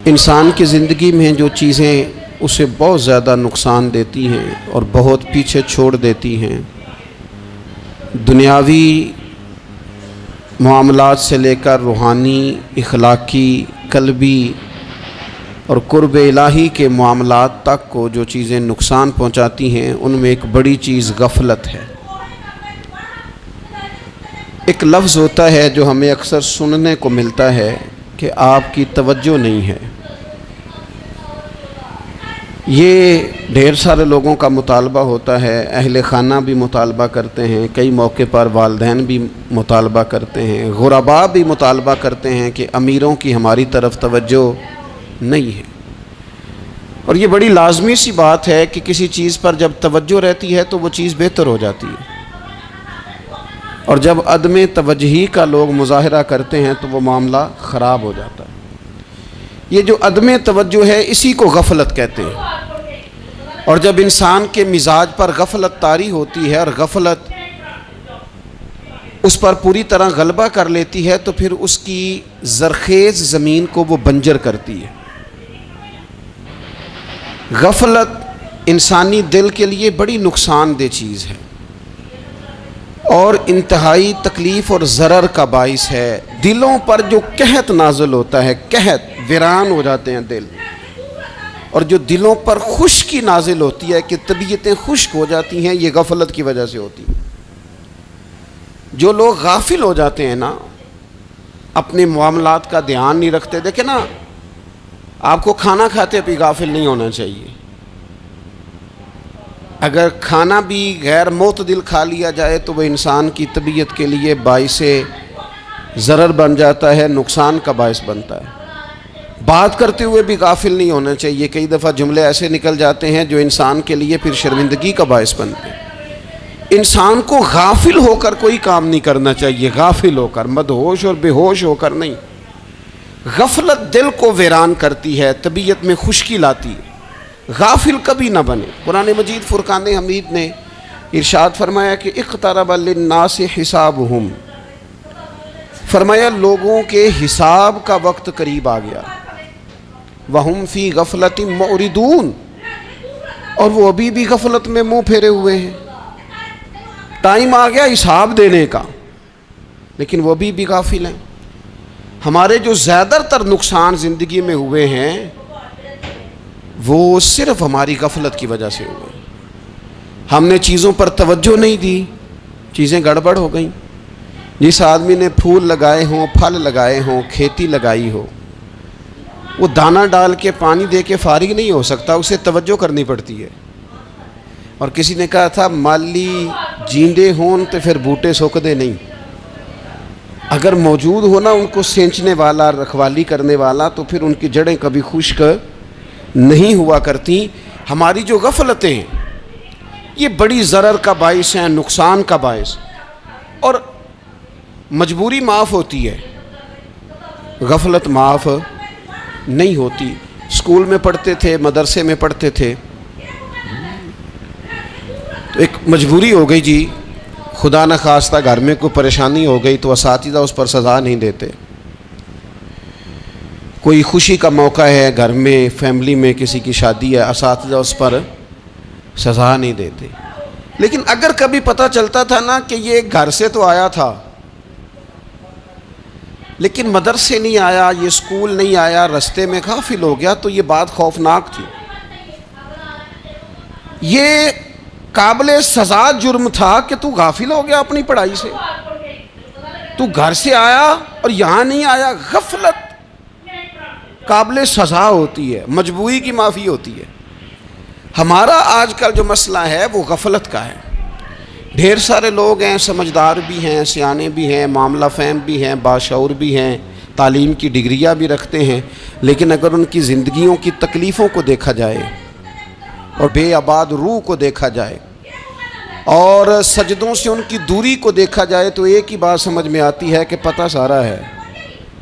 इंसान की ज़िंदगी में जो चीज़ें उसे बहुत ज़्यादा नुकसान देती हैं और बहुत पीछे छोड़ देती हैं, दुनियावी मामलात से लेकर रूहानी, इखलाकी, कल्बी और कुर्ब इलाही के मामलात तक को जो चीज़ें नुकसान पहुंचाती हैं, उनमें एक बड़ी चीज़ गफलत है। एक लफ्ज़ होता है जो हमें अक्सर सुनने को मिलता है कि आपकी तवज्जो नहीं है। ये ढेर सारे लोगों का मुतालबा होता है, अहले खाना भी मुतालबा करते हैं, कई मौके पर वालिदैन भी मुतालबा करते हैं, गुरबा भी मुतालबा करते हैं कि अमीरों की हमारी तरफ तवज्जो नहीं है। और ये बड़ी लाजमी सी बात है कि किसी चीज़ पर जब तवज्जो रहती है तो वो चीज़ बेहतर हो जाती है, और जब अदम तवज्ही का लोग मुजाहरा करते हैं तो वो मामला ख़राब हो जाता है। ये जो अदम तवज्जो है, इसी को गफलत कहते हैं। और जब इंसान के मिजाज पर गफलत तारी होती है और गफलत उस पर पूरी तरह गलबा कर लेती है तो फिर उसकी ज़रखेज़ ज़मीन को वो बंजर करती है। गफलत इंसानी दिल के लिए बड़ी नुकसानदेह चीज़ है और इंतहाई तकलीफ़ और ज़रर का बाइस है। दिलों पर जो कहत नाज़िल होता है, कहत वीरान हो जाते हैं दिल, और जो दिलों पर खुश्की नाज़िल होती है कि तबीयतें खुश्क हो जाती हैं, ये गफलत की वजह से होती है। जो लोग गाफिल हो जाते हैं ना, अपने मामलात का ध्यान नहीं रखते। देखे ना, आपको खाना खाते भी गाफिल नहीं होना चाहिए। अगर खाना भी गैर मोतदिल खा लिया जाए तो वह इंसान की तबीयत के लिए बाइसे ज़रर बन जाता है, नुकसान का बाइस बनता है। बात करते हुए भी गाफिल नहीं होना चाहिए। कई दफ़ा जुमले ऐसे निकल जाते हैं जो इंसान के लिए फिर शर्मिंदगी का बाइस बनते हैं। इंसान को गाफिल होकर कोई काम नहीं करना चाहिए, गाफिल होकर, मदहोश और बेहोश होकर नहीं। गफलत दिल को वीरान करती है, तबीयत में खुश्की लाती है। गाफिल कभी ना बने। कुरान मजीद फुरकान हमीद ने इरशाद फरमाया कि इक़्तरब लिन्नास हिसाबुहुम, फरमाया लोगों के हिसाब का वक्त करीब आ गया। वहुम फ़ी गफलतिन मुरिदून, और वो अभी भी गफलत में मुंह फेरे हुए हैं। टाइम आ गया हिसाब देने का, लेकिन वो अभी भी गाफिल हैं। हमारे जो ज़्यादातर नुकसान ज़िंदगी में हुए हैं वो सिर्फ हमारी गफलत की वजह से हुए। हमने चीज़ों पर तवज्जो नहीं दी, चीज़ें गड़बड़ हो गई। जिस आदमी ने फूल लगाए हों, फल लगाए हों, खेती लगाई हो, वो दाना डाल के पानी दे के फारिग नहीं हो सकता, उसे तवज्जो करनी पड़ती है। और किसी ने कहा था माली जींदे हों तो फिर बूटे सुकदे नहीं। अगर मौजूद हो ना उनको सेंचने वाला, रखवाली करने वाला, तो फिर उनकी जड़ें कभी खुश्क नहीं हुआ करती। हमारी जो गफलतें हैं ये बड़ी ज़रर का बाइस हैं, नुकसान का बाइस। और मजबूरी माफ़ होती है, गफलत माफ़ नहीं होती। स्कूल में पढ़ते थे, मदरसे में पढ़ते थे, तो एक मजबूरी हो गई जी, खुदा न खास्ता घर में कोई परेशानी हो गई तो असातिज़ा उस पर सज़ा नहीं देते। कोई खुशी का मौका है घर में, फैमिली में किसी की शादी है, असातिज़ा उस पर सज़ा नहीं देते। लेकिन अगर कभी पता चलता था ना कि ये घर से तो आया था लेकिन मदरसे नहीं आया, ये स्कूल नहीं आया, रास्ते में गाफिल हो गया, तो ये बात खौफनाक थी। ये काबिल सज़ा जुर्म था कि तू गाफिल हो गया अपनी पढ़ाई से, तू घर से आया और यहाँ नहीं आया। गफलत काबिल सज़ा होती है, मजबूरी की माफ़ी होती है। हमारा आजकल जो मसला है वो गफलत का है। ढेर सारे लोग हैं, समझदार भी हैं, सियाने भी हैं, मामला फ़हम भी हैं, बाशऊर भी हैं, तालीम की डिग्रियां भी रखते हैं, लेकिन अगर उनकी ज़िंदगियों की तकलीफ़ों को देखा जाए और बेआबाद रूह को देखा जाए और सजदों से उनकी दूरी को देखा जाए तो एक ही बात समझ में आती है कि पता सारा है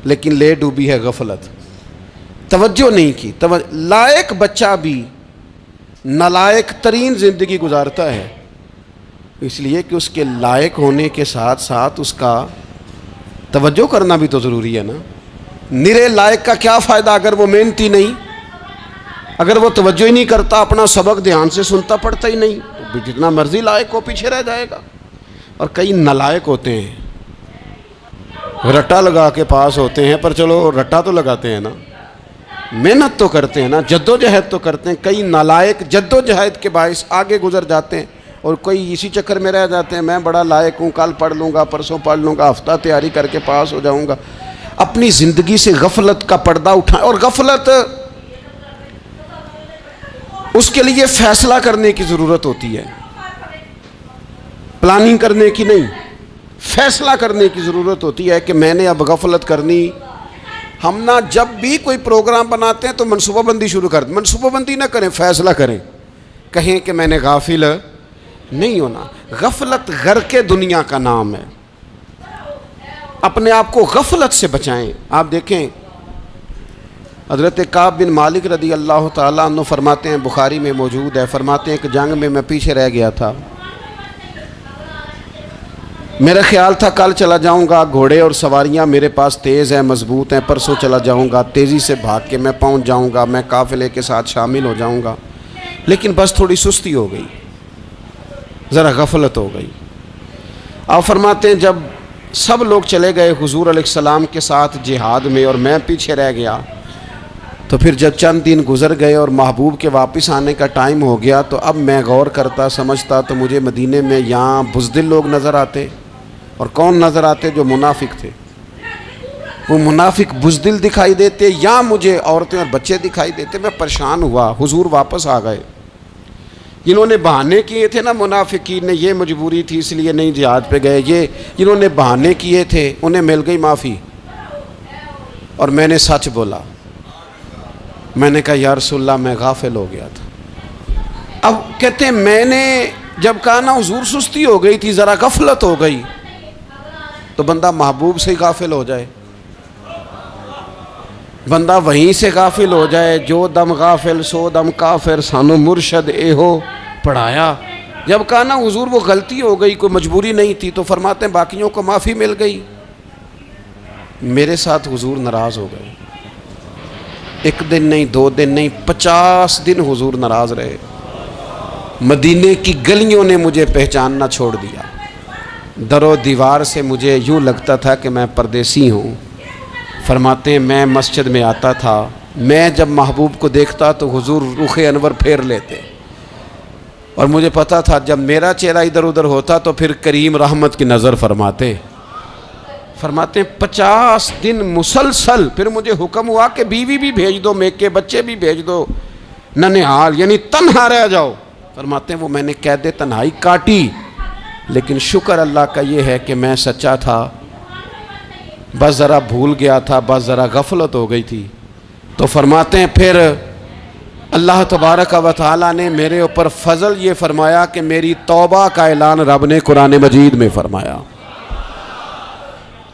लेकिन ले डूबी है गफलत। तवज्जो नहीं की। लायक बच्चा भी नालायक तरीन ज़िंदगी गुजारता है, इसलिए कि उसके लायक होने के साथ साथ उसका तवज्जो करना भी तो ज़रूरी है ना। निरे लायक का क्या फ़ायदा अगर वो मेहनती नहीं, अगर वो तवज्जो ही नहीं करता, अपना सबक ध्यान से सुनता पढ़ता ही नहीं, तो जितना मर्जी लायक हो पीछे रह जाएगा। और कई नालायक होते हैं, रट्टा लगा के पास होते हैं, पर चलो रट्टा तो लगाते हैं ना, मेहनत तो करते हैं ना, जद्दोजहद तो करते हैं। कई नालायक जद्दोजहद के बायस आगे गुजर जाते हैं और कोई इसी चक्कर में रह जाते हैं, मैं बड़ा लायक हूँ, कल पढ़ लूँगा, परसों पढ़ लूँगा, हफ्ता तैयारी करके पास हो जाऊँगा। अपनी ज़िंदगी से गफलत का पर्दा उठाएं। और गफलत, उसके लिए फैसला करने की ज़रूरत होती है, प्लानिंग करने की नहीं, फैसला करने की ज़रूरत होती है कि मैंने अब गफलत करनी। हम ना जब भी कोई प्रोग्राम बनाते हैं तो मनसूबाबंदी शुरू कर दें। मनसूबाबंदी ना करें, फैसला करें, कहें कि मैंने गाफिल नहीं होना। गफलत गर्क दुनिया का नाम है। अपने आप को गफलत से बचाएं। आप देखें हज़रत काब बिन मालिक रदी अल्लाह ताला अन्हु फरमाते हैं, बुखारी में मौजूद है, फरमाते हैं कि जंग में मैं पीछे रह गया था, मेरा ख्याल था कल चला जाऊंगा, घोड़े और सवारियां मेरे पास तेज़ हैं, मजबूत हैं, परसों चला जाऊंगा, तेज़ी से भाग के मैं पहुंच जाऊंगा, मैं काफ़िले के साथ शामिल हो जाऊंगा। लेकिन बस थोड़ी सुस्ती हो गई, ज़रा गफलत हो गई। आप फरमाते हैं जब सब लोग चले गए हुजूर अलैहिस्सलाम के साथ जिहाद में और मैं पीछे रह गया, तो फिर जब चंद दिन गुजर गए और महबूब के वापस आने का टाइम हो गया, तो अब मैं गौर करता समझता तो मुझे मदीने में यहाँ बुज़दिल लोग नज़र आते। और कौन नज़र आते? जो मुनाफिक थे। वो मुनाफिक बुज़दिल दिखाई देते, या मुझे औरतें और बच्चे दिखाई देते। मैं परेशान हुआ। हुजूर वापस आ गए। जिन्होंने बहाने किए थे ना मुनाफिकीन ने, ये मजबूरी थी इसलिए नहीं जिहाद पे गए, ये जिन्होंने बहाने किए थे उन्हें मिल गई माफ़ी। और मैंने सच बोला, मैंने कहा या रसूलल्लाह मैं गाफिल हो गया था। अब कहते हैं मैंने जब कहा ना हुजूर सुस्ती हो गई थी, ज़रा गफलत हो गई, तो बंदा महबूब से ही गाफिल हो जाए, बंदा वहीं से गाफिल हो जाए। जो दम गाफिल सो दम काफिर, सानू मुर्शद एहो पढ़ाया। जब कहा ना हुजूर वो गलती हो गई, कोई मजबूरी नहीं थी, तो फरमाते हैं बाकियों को माफ़ी मिल गई। मेरे साथ हुजूर नाराज़ हो गए। एक दिन नहीं, 2 दिन नहीं, 50 दिन हुजूर नाराज़ रहे। मदीने की गलियों ने मुझे पहचानना छोड़ दिया। दरो दीवार से मुझे यूँ लगता था कि मैं परदेसी हूँ। फरमाते हैं मैं मस्जिद में आता था, मैं जब महबूब को देखता तो हुजूर रुख अनवर फेर लेते, और मुझे पता था जब मेरा चेहरा इधर उधर होता तो फिर करीम रहमत की नज़र फरमाते। फरमाते हैं 50 दिन मुसलसल। फिर मुझे हुक्म हुआ कि बीवी भी भेज दो, मेके बच्चे भी भेज दो, ननिहाल यानी तन्हा रह जाओ। फरमाते हैं वो मैंने कैद तन्हाई काटी, लेकिन शुक्र अल्लाह का ये है कि मैं सच्चा था, बस ज़रा भूल गया था, बस ज़रा गफलत हो गई थी। तो फरमाते हैं फिर अल्लाह तबारक व तआला ने मेरे ऊपर फ़ज़ल ये फरमाया कि मेरी तौबा का ऐलान रब ने कुरान मजीद में फरमाया।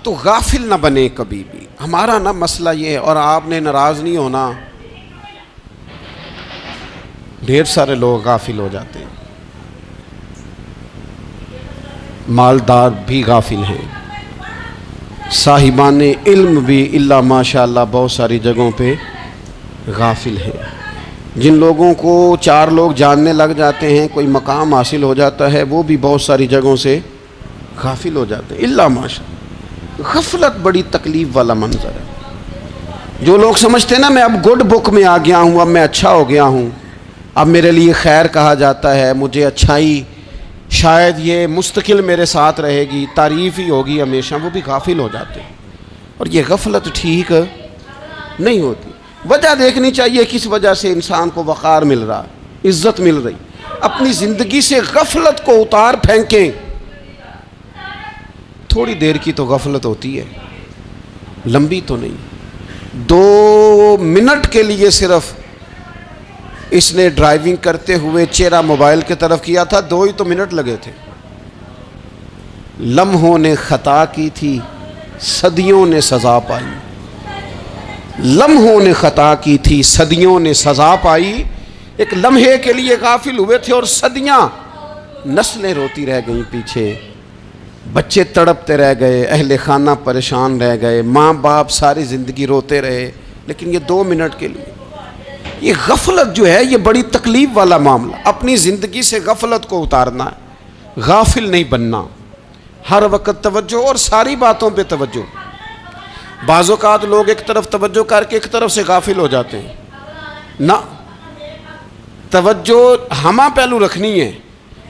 तो गाफिल ना बने कभी भी। हमारा ना मसला ये है, और आपने नाराज़ नहीं होना, ढेर सारे लोग गाफिल हो जाते हैं, मालदार भी गाफिल हैं, साहिबान इल्म भी इल्ला माशाअल्लाह बहुत सारी जगहों पे गाफिल हैं। जिन लोगों को 4 लोग जानने लग जाते हैं, कोई मकाम हासिल हो जाता है, वो भी बहुत सारी जगहों से गाफिल हो जाते हैं इल्ला माशाअल्लाह। गफलत बड़ी तकलीफ़ वाला मंजर है। जो लोग समझते हैं ना मैं अब गुड बुक में आ गया हूँ, अब मैं अच्छा हो गया हूँ, अब मेरे लिए खैर कहा जाता है, मुझे अच्छाई शायद ये मुस्तकिल मेरे साथ रहेगी, तारीफ़ ही होगी हमेशा, वो भी गाफिल हो जाते हैं। और ये गफलत ठीक नहीं होती। वजह देखनी चाहिए किस वजह से इंसान को वक़ार मिल रहा, इज़्ज़त मिल रही। अपनी ज़िंदगी से गफलत को उतार फेंकें। थोड़ी देर की तो गफलत होती है, लंबी तो नहीं। 2 मिनट के लिए सिर्फ इसने ड्राइविंग करते हुए चेहरा मोबाइल की तरफ किया था, 2 ही तो मिनट लगे थे। लम्हों ने खता की थी, सदियों ने सज़ा पाई। लम्हों ने खता की थी, सदियों ने सज़ा पाई। एक लम्हे के लिए गाफिल हुए थे और सदियां, नस्लें रोती रह गईं पीछे। बच्चे तड़पते रह गए, अहले खाना परेशान रह गए, माँ बाप सारी ज़िंदगी रोते रहे, लेकिन ये 2 मिनट के लिए। ये गफलत जो है ये बड़ी तकलीफ़ वाला मामला। अपनी ज़िंदगी से गफलत को उतारना है, गाफिल नहीं बनना, हर वक्त तवज्जो और सारी बातों पे तवज्जो। बाज़ औक़ात लोग एक तरफ तवज्जो करके एक तरफ से गाफिल हो जाते हैं ना। तवज्जो हमा पहलू रखनी है,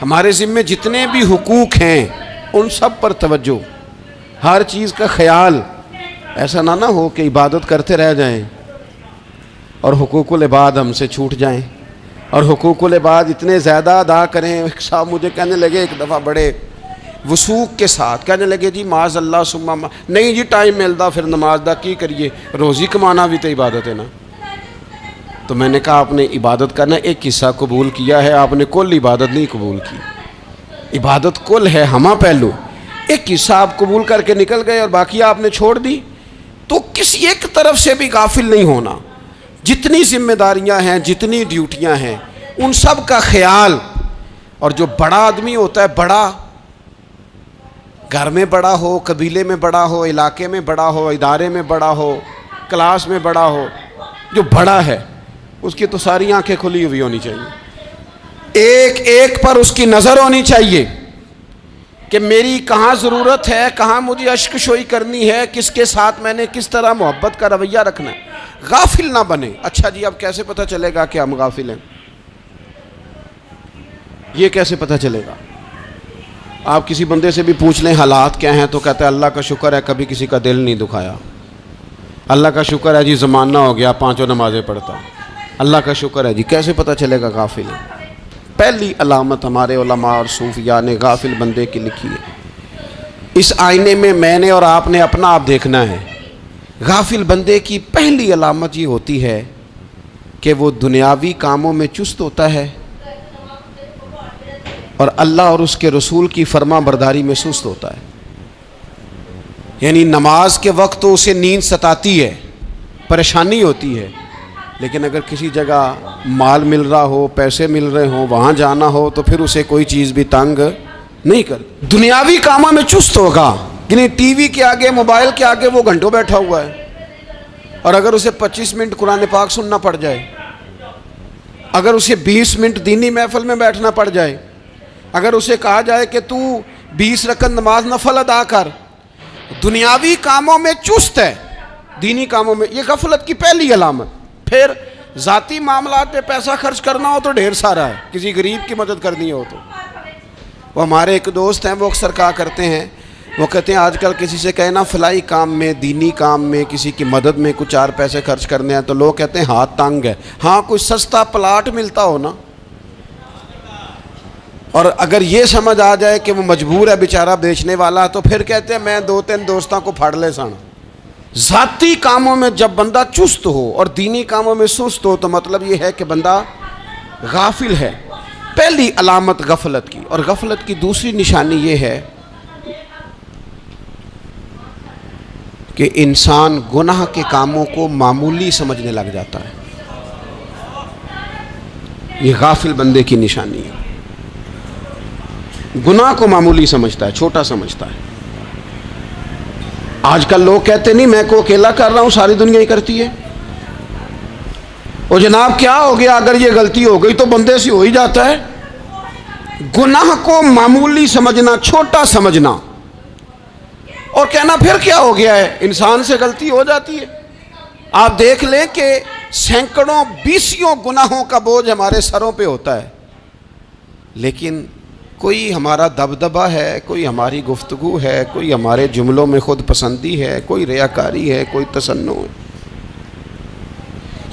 हमारे ज़िम्मे जितने भी हुकूक हैं उन सब पर तवज्जो, हर चीज़ का ख्याल। ऐसा ना हो कि इबादत करते रह जाएं और हुकूकुल इबाद हमसे छूट जाएं, और हुकूकुल इबाद इतने ज़्यादा अदा करें। साहब मुझे कहने लगे एक दफ़ा बड़े वसूख के साथ, कहने लगे जी माज़ अल्लाह सुम्मा नहीं जी टाइम मिलता फिर नमाज दा की करिए, रोज़ी कमाना भी तो इबादत है ना। तो मैंने कहा आपने इबादत करना एक हिस्सा कबूल किया है, आपने कुल इबादत नहीं कबूल की। इबादत कुल है, हमा पहलू, एक हिस्सा आप कबूल करके निकल गए और बाकी आपने छोड़ दी। तो किसी एक तरफ से भी गाफिल नहीं होना। जितनी जिम्मेदारियां हैं, जितनी ड्यूटियां हैं, उन सब का ख्याल। और जो बड़ा आदमी होता है, बड़ा घर में बड़ा हो, कबीले में बड़ा हो, इलाके में बड़ा हो, इदारे में बड़ा हो, क्लास में बड़ा हो, जो बड़ा है उसकी तो सारी आंखें खुली हुई होनी चाहिए। एक एक पर उसकी नज़र होनी चाहिए कि मेरी कहाँ ज़रूरत है, कहाँ मुझे अश्कशोई करनी है, किसके साथ मैंने किस तरह मोहब्बत का रवैया रखना है। गाफिल ना बने। अच्छा जी अब कैसे पता चलेगा कि हम गाफिल हैं? ये कैसे पता चलेगा? आप किसी बंदे से भी पूछ लें हालात क्या हैं तो कहता है अल्लाह का शुक्र है कभी किसी का दिल नहीं दुखाया, अल्लाह का शुक्र है जी ज़माना हो गया 5 नमाज़ें पढ़ता, अल्लाह का शुक्र है जी। कैसे पता चलेगा गाफिल है? पहली अलामत हमारे उलमा और सूफिया ने गाफिल बंदे की लिखी है। इस आईने में मैंने और आपने अपना आप देखना है। गाफिल बंदे की पहली अलामत ये होती है कि वो दुनियावी कामों में चुस्त होता है और अल्लाह और उसके रसूल की फर्मा बरदारी में सुस्त होता है। यानी नमाज के वक्त तो उसे नींद सताती है, परेशानी होती है, लेकिन अगर किसी जगह माल मिल रहा हो, पैसे मिल रहे हो, वहाँ जाना हो तो फिर उसे कोई चीज़ भी तंग नहीं कर। दुनियावी कामों में चुस्त होगा, यानी टीवी के आगे, मोबाइल के आगे वो घंटों बैठा हुआ है। और अगर उसे 25 मिनट कुरान पाक सुनना पड़ जाए, अगर उसे 20 मिनट दीनी महफिल में बैठना पड़ जाए, अगर उसे कहा जाए कि तू 20 रकत नमाज नफल अदा कर, दुनियावी कामों में चुस्त है, दीनी कामों में, ये गफलत की पहली अलामत। फिर ज़ाती मामलात पे पैसा खर्च करना हो तो ढेर सारा है, किसी गरीब की मदद करनी हो तो। वो हमारे एक दोस्त हैं, वो अक्सर कहा करते हैं, वो कहते हैं आजकल किसी से कहे ना फलाई काम में, दीनी काम में, किसी की मदद में कुछ 4 पैसे खर्च करने हैं तो लोग कहते हैं हाथ तंग है। हाँ, कोई सस्ता प्लाट मिलता हो ना, और अगर ये समझ आ जाए कि वो मजबूर है बेचारा बेचने वाला, तो फिर कहते हैं मैं 2-3 दोस्तों को फाड़ ले सन। ज़ाती कामों में जब बंदा चुस्त हो और दीनी कामों में सुस्त हो तो मतलब ये है कि बंदा गाफिल है। पहली अलामत गफलत की। और गफलत की दूसरी निशानी ये है कि इंसान गुनाह के कामों को मामूली समझने लग जाता है। ये गाफिल बंदे की निशानी है। गुनाह को मामूली समझता है, छोटा समझता है। आजकल लोग कहते नहीं मैं को अकेला कर रहा हूं, सारी दुनिया ही करती है। और जनाब क्या हो गया, अगर ये गलती हो गई तो बंदे से हो ही जाता है। गुनाह को मामूली समझना, छोटा समझना और कहना फिर क्या हो गया है, इंसान से गलती हो जाती है। आप देख लें कि सैकड़ों बीसियों गुनाहों का बोझ हमारे सरों पे होता है, लेकिन कोई हमारा दबदबा है, कोई हमारी गुफ्तगू है, कोई हमारे जुमलों में खुद पसंदी है, कोई रियाकारी है, कोई तसन्नु है।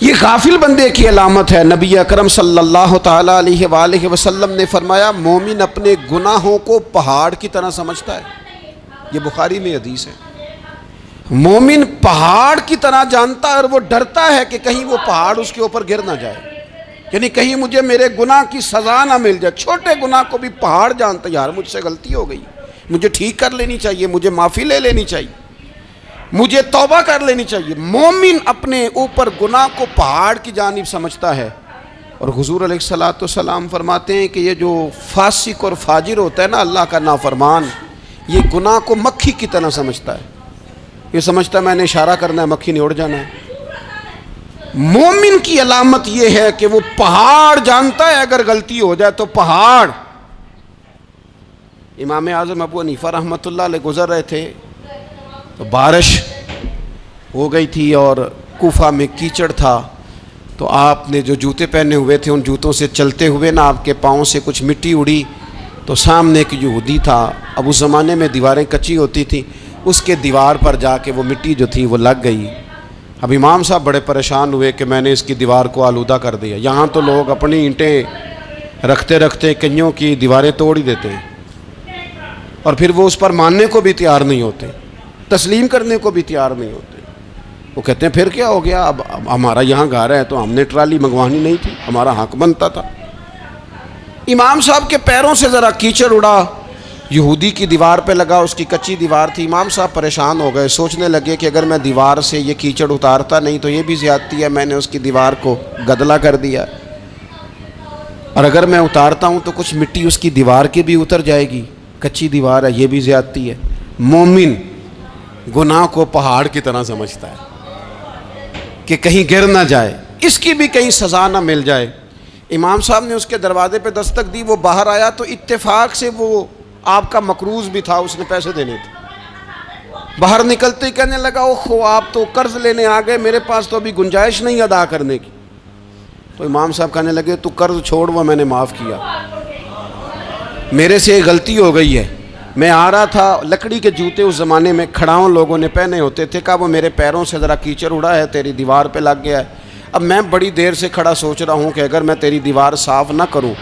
ये गाफिल बंदे की अलामत है। नबी अकरम सल्लल्लाहु ताला अलैहि वसल्लम ने फरमाया मोमिन अपने गुनाहों को पहाड़ की तरह समझता है। ये बुखारी में हदीस है। मोमिन पहाड़ की तरह जानता है और वो डरता है कि कहीं वो पहाड़ उसके ऊपर गिर ना जाए, यानी कहीं मुझे मेरे गुनाह की सज़ा ना मिल जाए। छोटे गुनाह को भी पहाड़ जानता, यार मुझसे गलती हो गई, मुझे ठीक कर लेनी चाहिए, मुझे माफ़ी ले लेनी चाहिए, मुझे तौबा कर लेनी चाहिए। मोमिन अपने ऊपर गुनाह को पहाड़ की जानिब समझता है। और हुजूर अलैहिस्सलातु वस्सलाम फरमाते हैं कि ये जो फासिक और फाजिर होता है ना, अल्लाह का नाफरमान, ये गुनाह को मक्खी की तरह समझता है। ये समझता है मैंने इशारा करना है, मक्खी ने उड़ जाना है। मोमिन की अलामत ये है कि वो पहाड़ जानता है, अगर गलती हो जाए तो पहाड़। इमाम आज़म अबू हनीफा रहमतुल्लाह अलैह गुजर रहे थे तो बारिश हो गई थी और कूफा में कीचड़ था, तो आपने जो जूते पहने हुए थे उन जूतों से चलते हुए ना आपके पाँव से कुछ मिट्टी उड़ी, तो सामने एक यहूदी था, अब उस ज़माने में दीवारें कच्ची होती थी, उसके दीवार पर जाके वो मिट्टी जो थी वो लग गई। अब इमाम साहब बड़े परेशान हुए कि मैंने इसकी दीवार को आलूदा कर दिया। यहाँ तो लोग अपनी ईंटें रखते रखते कईयों की दीवारें तोड़ ही देते हैं और फिर वो उस पर मानने को भी तैयार नहीं होते, तस्लीम करने को भी तैयार नहीं होते। वो कहते हैं फिर क्या हो गया, अब हमारा यहाँ घर है तो हमने ट्राली मंगवानी नहीं थी, हमारा हक बनता था। इमाम साहब के पैरों से ज़रा कीचड़ उड़ा, यहूदी की दीवार पे लगा, उसकी कच्ची दीवार थी। इमाम साहब परेशान हो गए, सोचने लगे कि अगर मैं दीवार से ये कीचड़ उतारता नहीं तो ये भी ज़्यादती है, मैंने उसकी दीवार को गदला कर दिया, और अगर मैं उतारता हूँ तो कुछ मिट्टी उसकी दीवार की भी उतर जाएगी, कच्ची दीवार है, ये भी ज़्यादती है। मोमिन गुनाह को पहाड़ की तरह समझता है कि कहीं गिर ना जाए, इसकी भी कहीं सज़ा ना मिल जाए। इमाम साहब ने उसके दरवाजे पे दस्तक दी, वो बाहर आया तो इत्तेफाक से वो आपका मकरूज भी था, उसने पैसे देने थे। बाहर निकलते ही कहने लगा ओहो आप तो कर्ज लेने आ गए, मेरे पास तो अभी गुंजाइश नहीं अदा करने की। तो इमाम साहब कहने लगे तू कर्ज छोड़, वो मैंने माफ़ किया, मेरे से गलती हो गई है। मैं आ रहा था, लकड़ी के जूते उस ज़माने में खड़ाओं लोगों ने पहने होते थे, कहा वो मेरे पैरों से ज़रा कीचड़ उड़ा है, तेरी दीवार पे लग गया है। अब मैं बड़ी देर से खड़ा सोच रहा हूँ कि अगर मैं तेरी दीवार साफ़ ना करूँ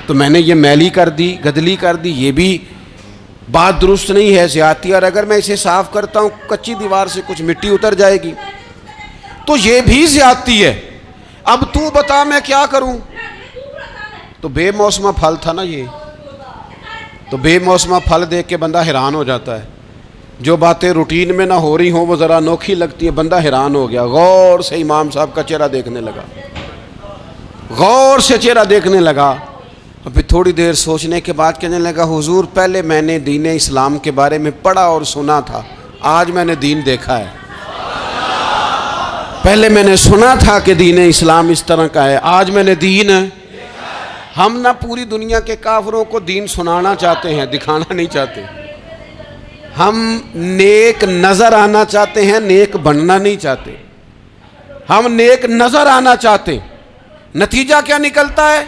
तो मैंने ये मैली कर दी, गदली कर दी, ये भी बात दुरुस्त नहीं है, ज़्यादती। और अगर मैं इसे साफ़ करता हूँ कच्ची दीवार से कुछ मिट्टी उतर जाएगी तो ये भी ज़्यादती है, अब तू बता मैं क्या करूँ। तो बेमौसमा फल था ना ये, तो बेमौसमा फल देख के बंदा हैरान हो जाता है। जो बातें रूटीन में ना हो रही हों वो ज़रा अनोखी लगती है, बंदा हैरान हो गया। गौर से इमाम साहब का चेहरा देखने लगा, गौर से चेहरा देखने लगा, और फिर थोड़ी देर सोचने के बाद कहने लगा हुजूर पहले मैंने दीन इस्लाम के बारे में पढ़ा और सुना था, आज मैंने दीन देखा है। पहले मैंने सुना था कि दीन इस्लाम इस तरह का है, आज मैंने दीन। हम ना पूरी दुनिया के काफिरों को दीन सुनाना चाहते हैं, दिखाना नहीं चाहते। हम नेक नज़र आना चाहते हैं, नेक बनना नहीं चाहते। हम नेक नज़र आना चाहते, नतीजा क्या निकलता है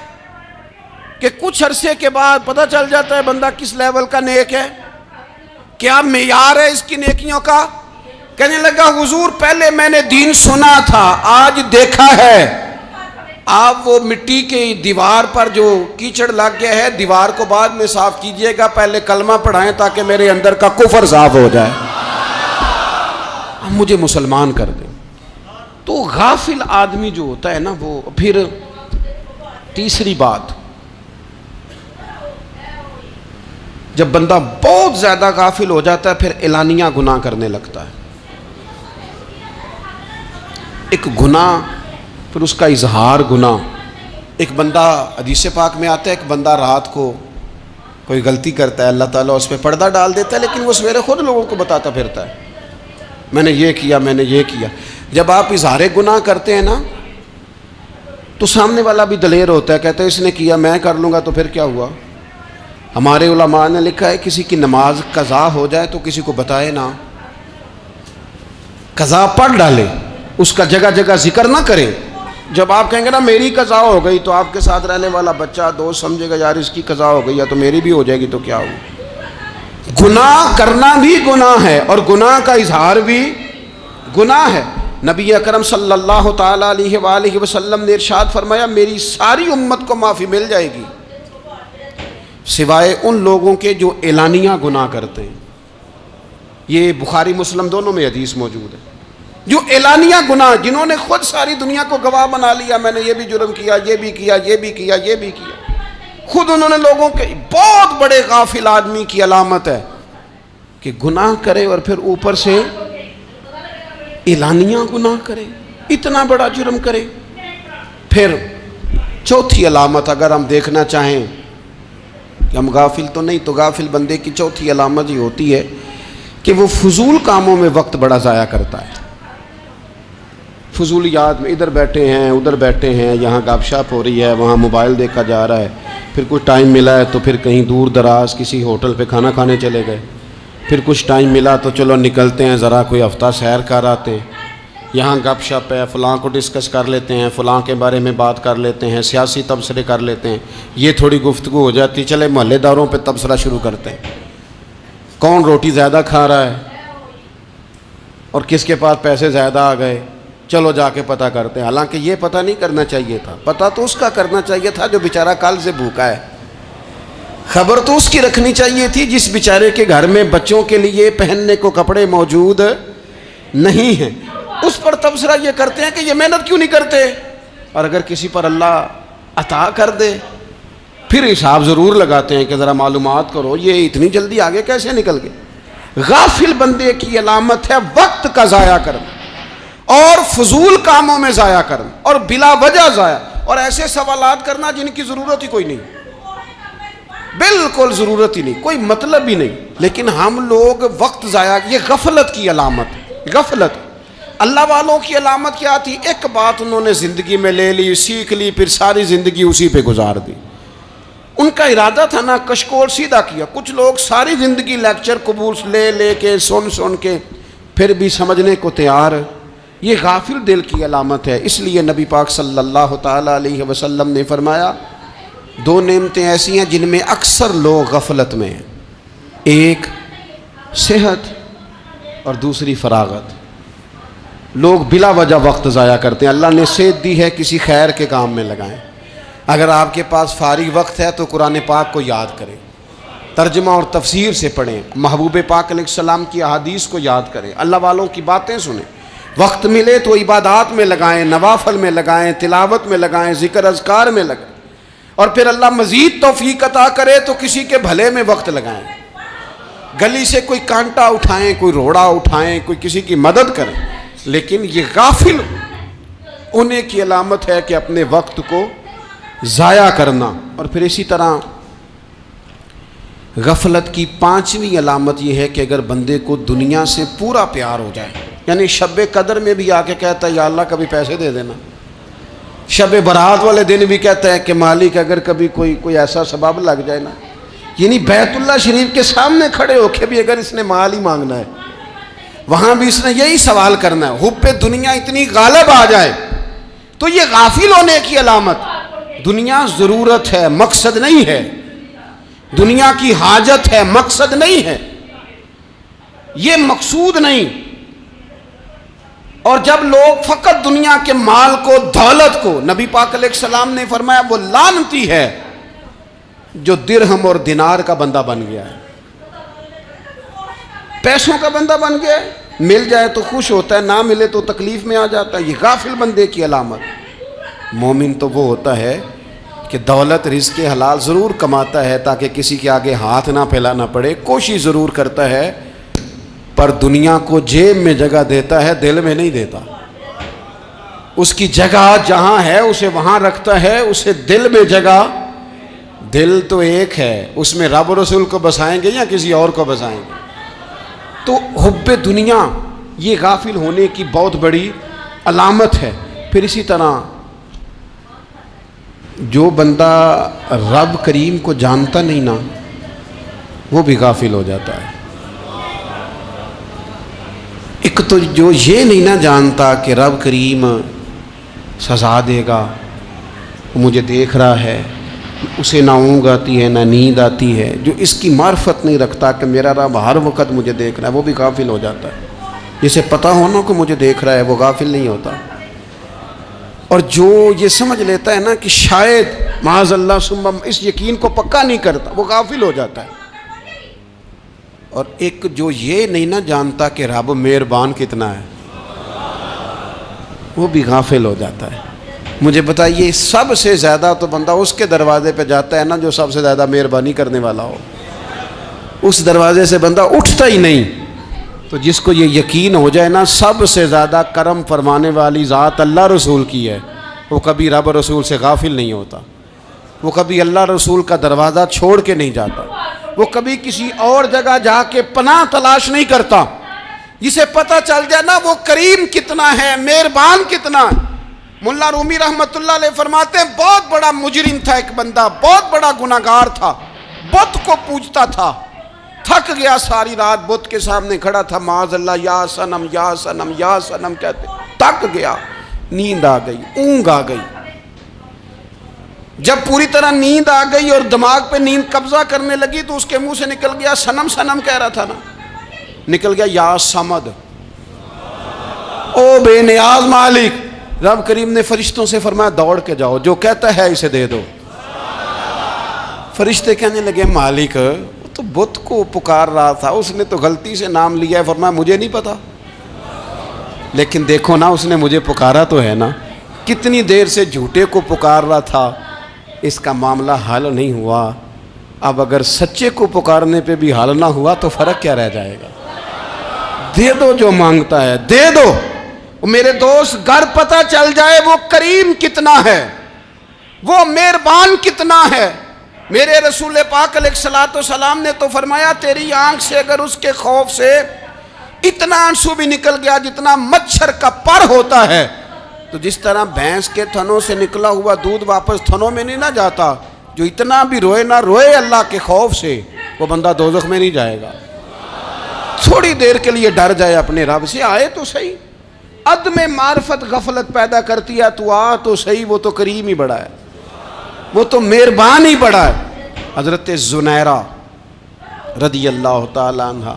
कि कुछ अरसे के बाद पता चल जाता है बंदा किस लेवल का नेक है, क्या मेयार है इसकी नेकियों का। कहने लगा हुजूर पहले मैंने दीन सुना था, आज देखा है। आप वो मिट्टी की दीवार पर जो कीचड़ लग गया है, दीवार को बाद में साफ कीजिएगा, पहले कलमा पढ़ाएं ताकि मेरे अंदर का कुफर साफ हो जाए, मुझे मुसलमान कर दें। तो गाफिल आदमी जो होता है ना वो, फिर तीसरी बात, जब बंदा बहुत ज़्यादा गाफिल हो जाता है फिर एलानिया गुनाह करने लगता है। एक गुनाह फिर उसका इजहार गुनाह। एक बंदा, हदीस पाक में आता है, एक बंदा रात को कोई गलती करता है, अल्लाह ताला उस पर पर्दा डाल देता है, लेकिन वो सवेरे खुद लोगों को बताता फिरता है मैंने ये किया, मैंने ये किया। जब आप इजहार गुनाह करते हैं ना तो सामने वाला भी दलेर होता है, कहता है इसने किया मैं कर लूँगा तो फिर क्या हुआ। हमारे उलमा ने लिखा है किसी की नमाज कज़ा हो जाए तो किसी को बताए ना, कज़ा पढ़ डाले, उसका जगह जगह जिक्र ना करे। जब आप कहेंगे ना मेरी कज़ा हो गई तो आपके साथ रहने वाला बच्चा दोस्त समझेगा यार इसकी कज़ा हो गई या तो मेरी भी हो जाएगी तो क्या हो। गुनाह करना भी गुनाह है और गुनाह का इजहार भी गुनाह है। नबी अकरम सल्लल्लाहु ताला अलैहि वसल्लम ने इरशाद फरमाया मेरी सारी उम्मत को माफ़ी मिल जाएगी सिवाय उन लोगों के जो एलानिया गुनाह करते हैं। ये बुखारी मुस्लिम दोनों में हदीस मौजूद है। जो एलानिया गुनाह, जिन्होंने खुद सारी दुनिया को गवाह बना लिया, मैंने ये भी जुर्म किया, ये भी किया, ये भी किया, ये भी किया, खुद उन्होंने लोगों के, बहुत बड़े गाफिल आदमी की अलामत है कि गुनाह करे और फिर ऊपर से एलानिया गुनाह करे, इतना बड़ा जुर्म करे। फिर चौथी अलामत अगर हम देखना चाहें कि हम गाफिल तो नहीं। तो गाफिल बंदे की चौथी अलामत ये होती है कि वो फजूल कामों में वक्त बड़ा ज़ाया करता है। फजूलियात में इधर बैठे हैं, उधर बैठे हैं, यहाँ गपशप हो रही है, वहाँ मोबाइल देखा जा रहा है, फिर कुछ टाइम मिला है तो फिर कहीं दूर दराज किसी होटल पे खाना खाने चले गए, फिर कुछ टाइम मिला तो चलो निकलते हैं ज़रा कोई हफ्ता सैर कर आते हैं, यहाँ गपशप है, फ़लाँ को डिस्कस कर लेते हैं, फ़लाँ के बारे में बात कर लेते हैं, सियासी तबसरे कर लेते हैं, ये थोड़ी गुफ्तगू हो जाती, चले मोहल्लेदारों पे तबसरा शुरू करते हैं, कौन रोटी ज़्यादा खा रहा है और किसके पास पैसे ज़्यादा आ गए, चलो जाके पता करते हैं। हालांकि ये पता नहीं करना चाहिए था, पता तो उसका करना चाहिए था जो बेचारा कल से भूखा है। खबर तो उसकी रखनी चाहिए थी जिस बेचारे के घर में बच्चों के लिए पहनने को कपड़े मौजूद नहीं हैं। उस पर तबसरा ये करते हैं कि ये मेहनत क्यों नहीं करते। और अगर किसी पर अल्लाह अता कर दे फिर हिसाब ज़रूर लगाते हैं कि ज़रा मालूमात करो ये इतनी जल्दी आगे कैसे निकल गए। गाफिल बंदे की अलामत है वक्त का ज़ाया करना और फजूल कामों में ज़ाया करना और बिला वजह ज़ाया और ऐसे सवालात करना जिनकी ज़रूरत ही कोई नहीं, बिल्कुल ज़रूरत ही नहीं, कोई मतलब ही नहीं। लेकिन हम लोग वक्त ज़ाया, ये गफलत की अलामत, गफलत। अल्लाह वालों की अलामत क्या थी, एक बात उन्होंने ज़िंदगी में ले ली, सीख ली, फिर सारी ज़िंदगी उसी पे गुजार दी। उनका इरादा था ना कशकोल सीधा किया। कुछ लोग सारी ज़िंदगी लेक्चर कबूल ले के सुन के फिर भी समझने को तैयार, ये गाफिल दिल की अलामत है। इसलिए नबी पाक सल्लल्लाहु ताला अलैहि वसल्लम ने फरमाया दो नेमतें ऐसी हैं जिनमें अक्सर लोग गफलत में हैं, एक सेहत और दूसरी फरागत। लोग बिला वजह वक्त ज़ाया करते हैं। अल्लाह ने सेहत दी है, किसी खैर के काम में लगाएं। अगर आपके पास फारिग वक्त है तो कुरान पाक को याद करें, तर्जमा और तफसीर से पढ़ें, महबूब पाक अलैहिस्सलाम की अहादीस को याद करें, अल्लाह वालों की बातें सुनें। वक्त मिले तो इबादात में लगाएं, नवाफल में लगाएं, तिलावत में लगाएं, ज़िक्र अज़कार में लगाएं। और फिर अल्लाह मज़ीद तौफीक अता करे तो किसी के भले में वक्त लगाएं। गली से कोई कांटा उठाएं, कोई रोड़ा उठाएं, कोई किसी की मदद करें। लेकिन ये गाफिल उन्हें की अलामत है कि अपने वक्त को ज़ाया करना। और फिर इसी तरह गफलत की पांचवी अलामत यह है कि अगर बंदे को दुनिया से पूरा प्यार हो जाए, यानी शब कदर में भी आके कहता है या अल्लाह कभी पैसे दे देना, शब बारात वाले दिन भी कहता है कि मालिक अगर कभी कोई ऐसा सबब लग जाए ना, यानी बैतुल्लाह शरीफ के सामने खड़े होके भी अगर इसने माल ही मांगना है, वहाँ भी इसने यही सवाल करना है, हुब्बे दुनिया इतनी गालिब आ जाए, तो ये गाफिल होने की अलामत। दुनिया ज़रूरत है, मकसद नहीं है। दुनिया की हाजत है, मकसद नहीं है, ये मकसूद नहीं। और जब लोग फ़कत दुनिया के माल को, दौलत को, नबी पाक अलैहिस्सलाम ने फरमाया वो लानती है जो दिरहम और दिनार का बंदा बन गया है, पैसों का बंदा बन गया है। मिल जाए तो खुश होता है, ना मिले तो तकलीफ में आ जाता है। ये गाफिल बंदे की अलामत। मोमिन तो वो होता है कि दौलत रिज़्क़ हलाल ज़रूर कमाता है ताकि किसी के आगे हाथ ना फैलाना पड़े, कोशिश ज़रूर करता है, पर दुनिया को जेब में जगह देता है, दिल में नहीं देता। उसकी जगह जहाँ है उसे वहाँ रखता है, उसे दिल में जगह, दिल तो एक है, उसमें रब रसूल को बसाएंगे या किसी और को बसाएंगे। तो हुब्बे दुनिया ये गाफिल होने की बहुत बड़ी अलामत है। फिर इसी तरह जो बंदा रब करीम को जानता नहीं ना, वो भी गाफिल हो जाता है। एक तो जो ये नहीं ना जानता कि रब करीम सज़ा देगा, वो मुझे देख रहा है, उसे ना ऊँग आती है ना नींद आती है, जो इसकी मार्फत नहीं रखता कि मेरा रब हर वक्त मुझे देख रहा है, वो भी गाफिल हो जाता है। जिसे पता होना को मुझे देख रहा है वो गाफिल नहीं होता। और जो ये समझ लेता है ना कि शायद माज़अल्लाह सुम्मा, इस यकीन को पक्का नहीं करता, वो गाफिल हो जाता है। और एक जो ये नहीं ना जानता कि रब मेहरबान कितना है, वो भी गाफिल हो जाता है। मुझे बताइए सबसे ज़्यादा तो बंदा उसके दरवाजे पे जाता है ना जो सबसे ज़्यादा मेहरबानी करने वाला हो, उस दरवाजे से बंदा उठता ही नहीं। तो जिसको ये यकीन हो जाए ना सबसे ज़्यादा करम फरमाने वाली ज़ात अल्लाह रसूल की है, वो कभी रब रसूल से गाफिल नहीं होता। वो कभी अल्लाह रसूल का दरवाज़ा छोड़ के नहीं जाता, वो कभी किसी और जगह जाके पनाह तलाश नहीं करता। जिसे पता चल जाए ना वो करीम कितना है, मेहरबान कितना है। मुल्ला रूमी रहमतुल्लाह अलैह फरमाते हैं, बहुत बड़ा मुजरिम था एक बंदा, बहुत बड़ा गुनाहगार था, बुत को पूजता था, थक गया, सारी रात बुत के सामने खड़ा था, माज़अल्लाह या सनम या सनम या सनम कहते, थक गया, नींद आ गई, ऊँग आ गई। जब पूरी तरह नींद आ गई और दिमाग पे नींद कब्जा करने लगी तो उसके मुंह से निकल गया, सनम सनम कह रहा था ना, निकल गया या समद, ओ बेनियाज मालिक। रब करीम ने फरिश्तों से फरमाया दौड़ के जाओ, जो कहता है इसे दे दो। फरिश्ते कहने लगे मालिक वो तो बुत को पुकार रहा था, उसने तो गलती से नाम लिया है। फरमाया मुझे नहीं पता, लेकिन देखो ना उसने मुझे पुकारा तो है ना, कितनी देर से झूठे को पुकार रहा था, इसका मामला हल नहीं हुआ। अब अगर सच्चे को पुकारने पे भी हल ना हुआ तो फर्क क्या रह जाएगा। दे दो जो मांगता है, दे दो। मेरे दोस्त घर पता चल जाए वो करीम कितना है, वो मेहरबान कितना है। मेरे रसूल पाक अलैहिस्सलातु वस्सलाम ने तो फरमाया तेरी आंख से अगर उसके खौफ से इतना आंसू भी निकल गया जितना मच्छर का पर होता है, तो जिस तरह भैंस के थनों से निकला हुआ दूध वापस थनों में नहीं ना जाता, जो इतना भी रोए ना रोए अल्लाह के खौफ से, वो बंदा दोज़ख में नहीं जाएगा। थोड़ी देर के लिए डर जाए अपने रब से, आए तो सही। अदम मार्फत गफलत पैदा करती है, तू आ तो सही, वो तो करीम ही बड़ा है, वो तो मेहरबान ही बड़ा है। हज़रत ज़ुनैरा रदी अल्लाह ताला अन्हा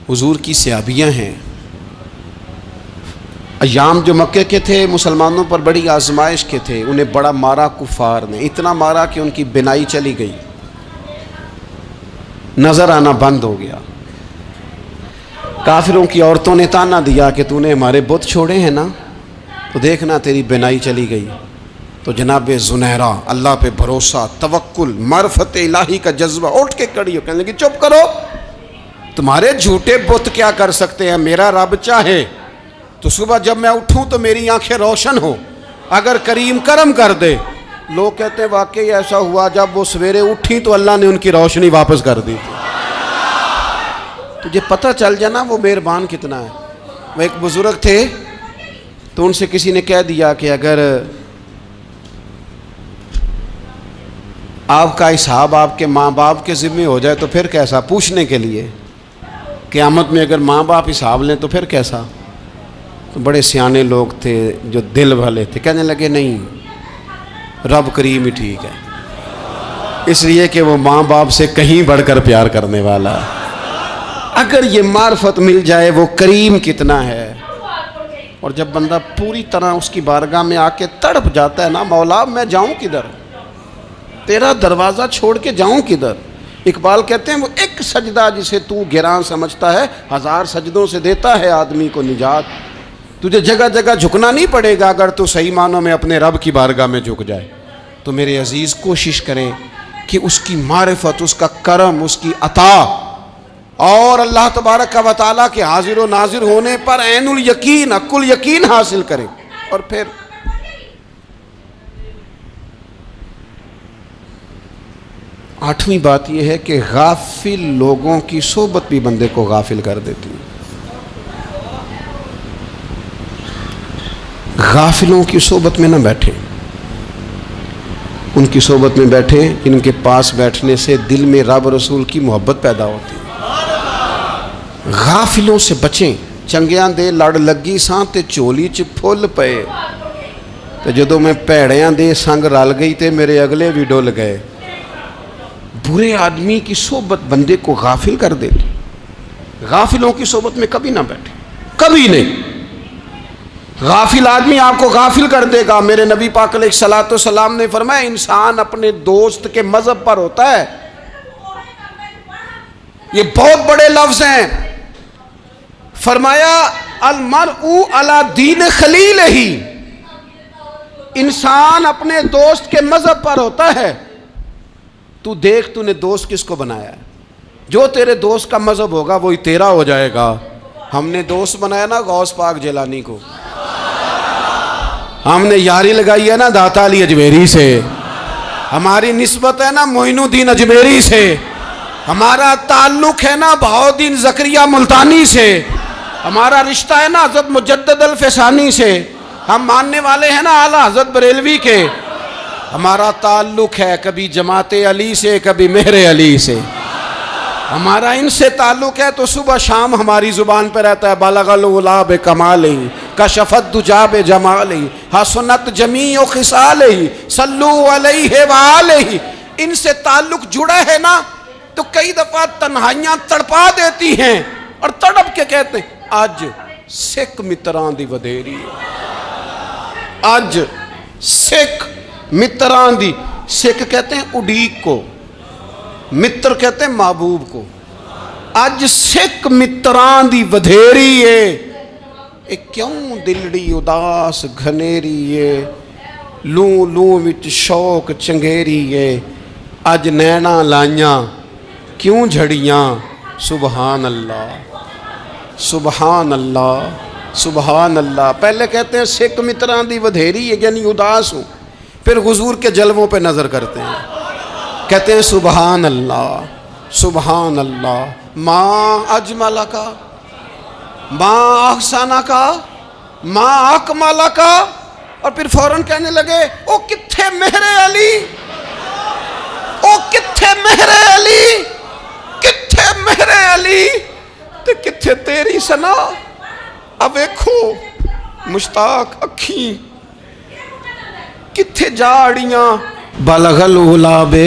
हुजूर की सहाबियाँ हैं। अयाम जो मक्के के थे मुसलमानों पर बड़ी आजमाइश के थे, उन्हें बड़ा मारा कुफार ने, इतना मारा कि उनकी बिनाई चली गई, नज़र आना बंद हो गया। काफिरों की औरतों ने ताना दिया कि तूने हमारे बुत छोड़े हैं ना, तो देखना तेरी बिनाई चली गई। तो जनाब ज़ुनैरा अल्लाह पे भरोसा, तवक्कुल, मार्फत इलाही का जज्बा, उठ के खड़ी हो, कहने लगी चुप करो, तुम्हारे झूठे बुत क्या कर सकते हैं। मेरा रब चाहे तो सुबह जब मैं उठूं तो मेरी आंखें रोशन हो, अगर करीम करम कर दे। लोग कहते हैं वाकई ऐसा हुआ, जब वो सवेरे उठी तो अल्लाह ने उनकी रोशनी वापस कर दी थी। तुझे पता चल जाए ना वो मेहरबान कितना है। वो एक बुजुर्ग थे, तो उनसे किसी ने कह दिया कि अगर आपका हिसाब आपके माँ बाप के ज़िम्मे हो जाए तो फिर कैसा, पूछने के लिए क़यामत में अगर माँ बाप हिसाब लें तो फिर कैसा। तो बड़े सियाने लोग थे जो दिल वाले थे, कहने लगे नहीं, रब करीम ही ठीक है, इसलिए कि वो माँ बाप से कहीं बढ़कर प्यार करने वाला है। अगर ये मार्फत मिल जाए वो करीम कितना है। और जब बंदा पूरी तरह उसकी बारगाह में आके तड़प जाता है ना, मौला मैं जाऊं किधर, तेरा दरवाज़ा छोड़ के जाऊं किधर। इकबाल कहते हैं वो एक सजदा जिसे तू गिरां समझता है, 1000 सजदों से देता है आदमी को निजात। तुझे जगह जगह झुकना नहीं पड़ेगा अगर तू सही मानों में अपने रब की बारगाह में झुक जाए। तो मेरे अजीज़ कोशिश करें कि उसकी मारिफत, उसका करम, उसकी अता और अल्लाह तबारक व तआला के हाजिर व नाजिर होने पर ऐनुल यकीन, अकुल यकीन हासिल करें। और फिर आठवीं बात यह है कि गाफिल लोगों की सोबत भी बंदे को गाफिल कर देती है। गाफिलों की सोबत में न बैठे, उनकी सोबत में बैठे जिनके पास बैठने से दिल में रब रसूल की मोहब्बत पैदा होती है। गाफिलों से बचें। चंगियां दे लड़ लगी सां ते झोली च फुल पे, तो जदों मैं भैड़ियां दे संग रल गई ते मेरे अगले भी डुल गए। बुरे आदमी की सोबत बंदे को गाफिल कर देती। गाफिलों की सोबत में कभी ना बैठे, कभी नहीं। गाफिल आदमी आपको गाफिल कर देगा। मेरे नबी पाक अलैहिस्सलातु वस्सलाम ने फरमाया इंसान अपने दोस्त के मजहब पर होता है। ये बहुत बड़े लफ्ज हैं। फरमाया अलमरउ अला दीन खलील ही, इंसान अपने दोस्त के मजहब पर होता है। तू देख तूने दोस्त किसको बनाया है। जो तेरे दोस्त का मजहब होगा वही तेरा हो जाएगा। हमने दोस्त बनाया ना गौस पाक जिलानी को, हमने यारी लगाई है ना दाता अली अजमेरी से, हमारी निस्बत है ना मोइनुद्दीन अजमेरी से, हमारा ताल्लुक है ना बहाउद्दीन ज़करिया मुल्तानी से, हमारा रिश्ता है ना हज़रत मुजद्दद अल फ़ैसानी से, हम मानने वाले हैं ना आला हज़रत बरेलवी के। हमारा ताल्लुक है कभी जमाते अली से, कभी मेहरे अली से। हमारा इनसे ताल्लुक है तो सुबह शाम हमारी ज़ुबान पर रहता है बलगल उला बे कमाली कशफत दुजा बे जमाली हसनत जमी ओ खिसाली सल्लु अलैहि व आलिहि। इनसे ताल्लुक जुड़ा है ना तो कई दफ़ा तन्हाइयाँ तड़पा देती हैं और तड़प के कहते हैं अज सिख मित्रां दी वधेरी, अज सिख मित्रां दी। सिख कहते हैं उडीक को, मित्र कहते हैं महबूब को। अज सिख मित्रां दी वधेरी है, ए क्यों दिलड़ी उदास घनेरी है, लू लू विच शौक चंगेरी है, अज नैना लाइयां क्यों झड़ियां। सुबहान अल्लाह, सुबहान अल्लाह, सुबहान अल्लाह। पहले कहते हैं सिख मित्रां दी वधेरी है यानी उदास हूँ, फिर हुजूर के जलवों पे नज़र करते हैं, कहते हैं सुबहान अल्लाह, सुबहान अल्लाह। माँ अजमला का, माँ अहसाना का, माँ अकमला का, और फिर फौरन कहने लगे ओ कित्थे मेहरे अली, ओ कित्थे मेहरे अली, कित्थे मेहरे अली ते कित्थे तेरी सना। अब देखो मुश्ताक अखी कित्थे जाड़ियां बलगल उलाबे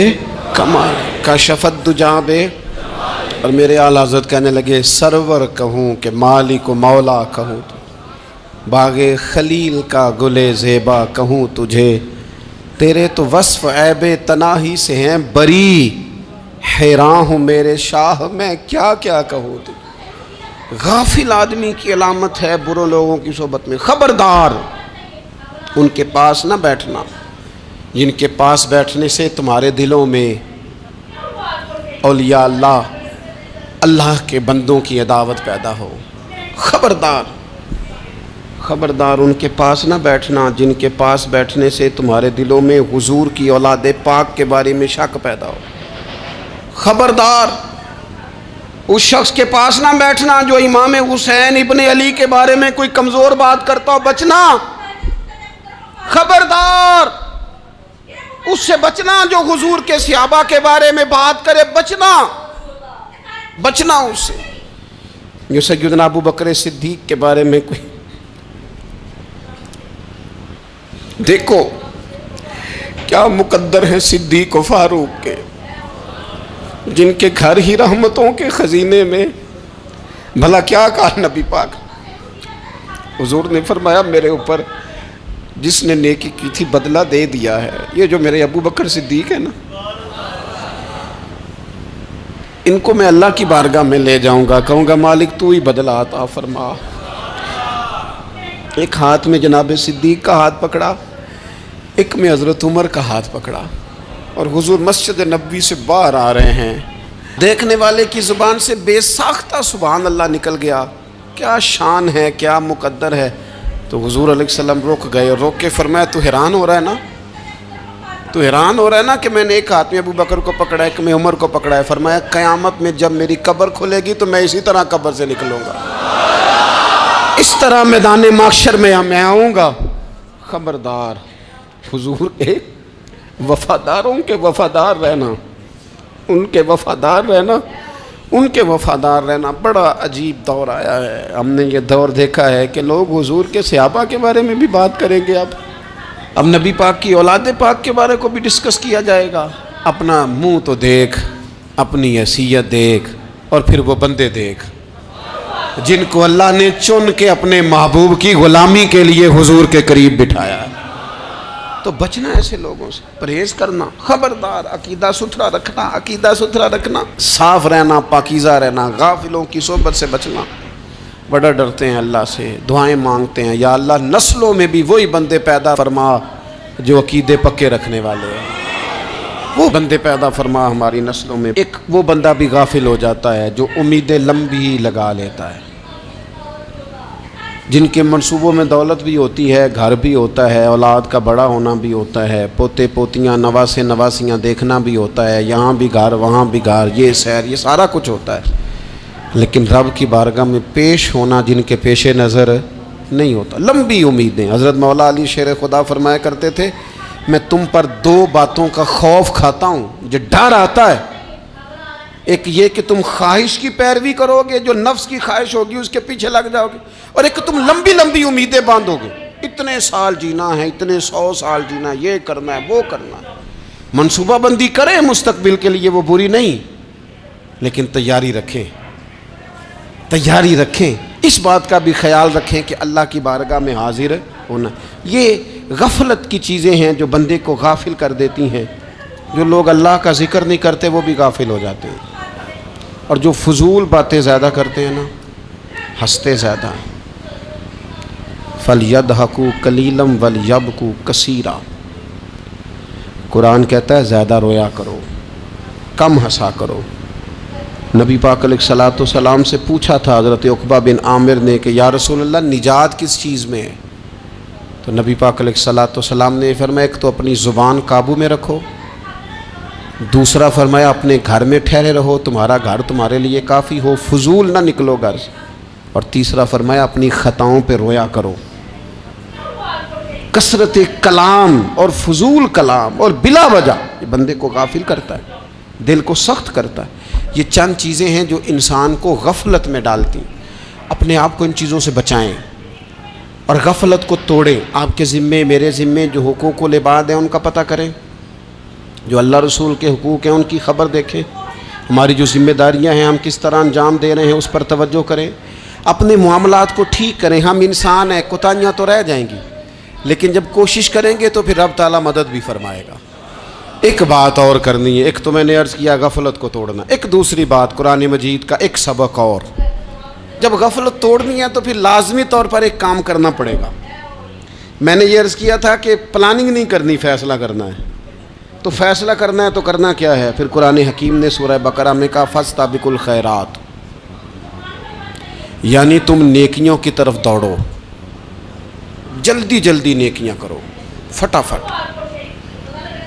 कमाल का शफत दुजाबे। और मेरे आला हज़रत कहने लगे सरवर कहूँ कि मालिक मौला कहूँ, तो बागे खलील का गुले ज़ेबा कहूँ तुझे, तेरे तो वस्फ़ ऐबे तनाही से हैं बरी, हैरान हूँ मेरे शाह मैं क्या क्या कहूँ तुझे। गाफिल आदमी की अलामत है बुरे लोगों की सोबत में। खबरदार उनके पास ना बैठना जिनके पास बैठने से तुम्हारे दिलों में औलिया अल्लाह, अल्लाह के बंदों की अदावत पैदा हो। खबरदार, खबरदार उनके पास ना बैठना जिनके पास बैठने से तुम्हारे दिलों में हुजूर की औलाद पाक के बारे में शक पैदा हो। खबरदार उस शख्स के पास ना बैठना जो इमाम हुसैन इब्ने अली के बारे में कोई कमज़ोर बात करता हो, बचना। खबरदार उससे बचना जो हुजूर के सहाबा के बारे में बात करे, बचना, बचना उससे। जो सैयदना अबू बकर सिद्दीक के बारे में कोई, देखो क्या मुकद्दर है सिद्दीक व फारूक के, जिनके घर ही रहमतों के ख़ज़ीने में। भला क्या कहा नबी पाक, हुजूर ने फरमाया मेरे ऊपर जिसने नेकी की थी बदला दे दिया है। ये जो मेरे अबू बकर सिद्दीक है ना, इनको मैं अल्लाह की बारगाह में ले जाऊंगा, कहूँगा मालिक तू ही बदला अता फरमा। एक हाथ में जनाब सिद्दीक का हाथ पकड़ा, एक में हज़रत उमर का हाथ पकड़ा, और हुजूर मस्जिद नबवी से बाहर आ रहे हैं। देखने वाले की ज़ुबान से बेसाख्ता सुभान अल्लाह निकल गया। क्या शान है, क्या मुकद्दर है। तो हुजूर अलैहिस्सलाम रुक गए और रोक के फरमाया तू हैरान हो रहा है ना, तू हैरान हो रहा है ना कि मैंने एक हाथ में अबू बकर को पकड़ा है, एक में उमर को पकड़ा है। फरमाया क़यामत में जब मेरी कब्र खुलेगी तो मैं इसी तरह कब्र से निकलूँगा, इस तरह मैदान माशर में मैं आऊँगा। खबरदार हुजूर के वफ़ादारों के वफ़ादार रहना, उनके वफ़ादार रहना, उनके वफ़ादार रहना। बड़ा अजीब दौर आया है। हमने ये दौर देखा है कि लोग हुजूर के सहाबा के बारे में भी बात करेंगे। अब नबी पाक की औलाद पाक के बारे को भी डिस्कस किया जाएगा। अपना मुंह तो देख, अपनी हैसियत देख, और फिर वो बंदे देख जिनको अल्लाह ने चुन के अपने महबूब की ग़ुलामी के लिए हुजूर के करीब बिठाया। तो बचना ऐसे लोगों से, परहेज करना। खबरदार अकीदा सुथरा रखना, अकीदा सुथरा रखना, साफ रहना, पाकीज़ा रहना, गाफिलों की सोबत से बचना। बड़ा डरते हैं अल्लाह से, दुआएं मांगते हैं या अल्लाह नस्लों में भी वही बंदे पैदा फरमा जो अकीदे पक्के रखने वाले हैं। वो बंदे पैदा फरमा हमारी नस्लों में। एक वो बंदा भी गाफिल हो जाता है जो उम्मीदें लंबी लगा लेता है। जिनके मंसूबों में दौलत भी होती है, घर भी होता है, औलाद का बड़ा होना भी होता है, पोते पोतियाँ नवासे नवासियाँ देखना भी होता है, यहाँ भी घर वहाँ भी घर, ये सैर, ये सारा कुछ होता है, लेकिन रब की बारगाह में पेश होना जिनके पेश नज़र नहीं होता। लंबी उम्मीदें। हज़रत मौला अली शेर खुदा फरमाया करते थे, मैं तुम पर दो बातों का खौफ खाता हूँ, जो डर आता है। एक ये कि तुम ख्वाहिश की पैरवी करोगे, जो नफ्स की ख्वाहिश होगी उसके पीछे लग जाओगे, और एक तुम लंबी लंबी उम्मीदें बांधोगे, इतने साल जीना है, इतने 100 साल जीना है, ये करना है, वो करना है। मनसूबाबंदी करें मुस्तकबिल के लिए, वो बुरी नहीं, लेकिन तैयारी रखें, तैयारी रखें। इस बात का भी ख्याल रखें कि अल्लाह की बारगाह में हाजिर होना। ये गफलत की चीज़ें हैं जो बंदे को गाफिल कर देती हैं। जो लोग अल्लाह का जिक्र नहीं करते वो भी गाफिल हो जाते हैं, और जो फजूल बातें ज़्यादा करते हैं ना, हंसते ज़्यादा। फल यदहकू कलीलम वल यबकू कसीरा। कुरान कहता है ज़्यादा रोया करो, कम हंसा करो। नबी पाक अलैहिस्सलाम से पूछा था हज़रत उक़बा बिन आमिर ने कि या रसूलल्लाह निजात किस चीज़ में है? तो नबी पाक अलैहिस्सलाम ने फरमाया, एक तो अपनी ज़ुबान काबू में रखो, दूसरा फरमाया अपने घर में ठहरे रहो, तुम्हारा घर तुम्हारे लिए काफ़ी हो, फजूल ना निकलो घर से, और तीसरा फरमाया अपनी ख़ताओं पे रोया करो। कसरत कलाम और फजूल कलाम और बिला वजह ये बंदे को गाफिल करता है, दिल को सख्त करता है। ये चंद चीज़ें हैं जो इंसान को गफलत में डालती। अपने आप को इन चीज़ों से बचाएं और गफलत को तोड़ें। आपके ज़िम्मे, मेरे ज़िम्मे जो हुकूक़ुल इबाद हैं उनका पता करें, जो अल्लाह रसूल के हुकूक़ हैं उनकी ख़बर देखें। हमारी जो ज़िम्मेदारियां हैं हम किस तरह अंजाम दे रहे हैं उस पर तवज्जो करें। अपने मामलात को ठीक करें। हम इंसान हैं, कोताहियाँ तो रह जाएंगी, लेकिन जब कोशिश करेंगे तो फिर रब ताला मदद भी फरमाएगा। एक बात और करनी है, एक तो मैंने अर्ज़ किया गफलत को तोड़ना, एक दूसरी बात कुरान मजीद का एक सबक और। जब गफलत तोड़नी है तो फिर लाजमी तौर पर एक काम करना पड़ेगा। मैंने ये अर्ज़ किया था कि प्लानिंग नहीं करनी, फ़ैसला करना है। तो फ़ैसला करना है तो करना क्या है? फिर कुरान हकीम ने सूरह बकरा में कहा फस्ताबिकुल खैरात, यानी तुम नेकियों की तरफ दौड़ो, जल्दी जल्दी नेकियां करो, फटाफट,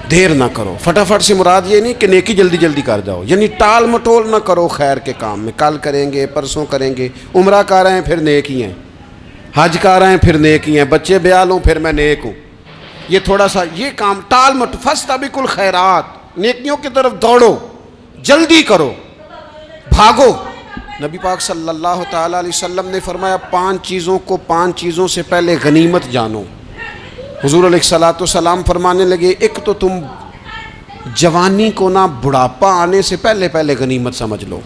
देर ना करो। फटाफट से मुराद ये नहीं कि नेकी जल्दी जल्दी कर जाओ, यानी टाल मटोल ना करो खैर के काम में। कल करेंगे, परसों करेंगे, उम्रा कर रहे हैं फिर नेकी हैं, हज कर रहे हैं फिर नेकी हैं, बच्चे ब्याह लूँ फिर मैं नेक हूँ। ये थोड़ा सा ये काम टाल मट, फस्ताबिकुल खैरात, नेकियों की तरफ दौड़ो, जल्दी करो, भागो। नबी पाक सल्लल्लाहु ताला अलैहि वसल्लम ने फरमाया 5 चीज़ों को 5 चीज़ों से पहले गनीमत जानो। हुजूर अलैहिस्सलातु वस्सलाम फरमाने लगे, एक तो तुम जवानी को ना बुढ़ापा आने से पहले पहले गनीमत समझ लो।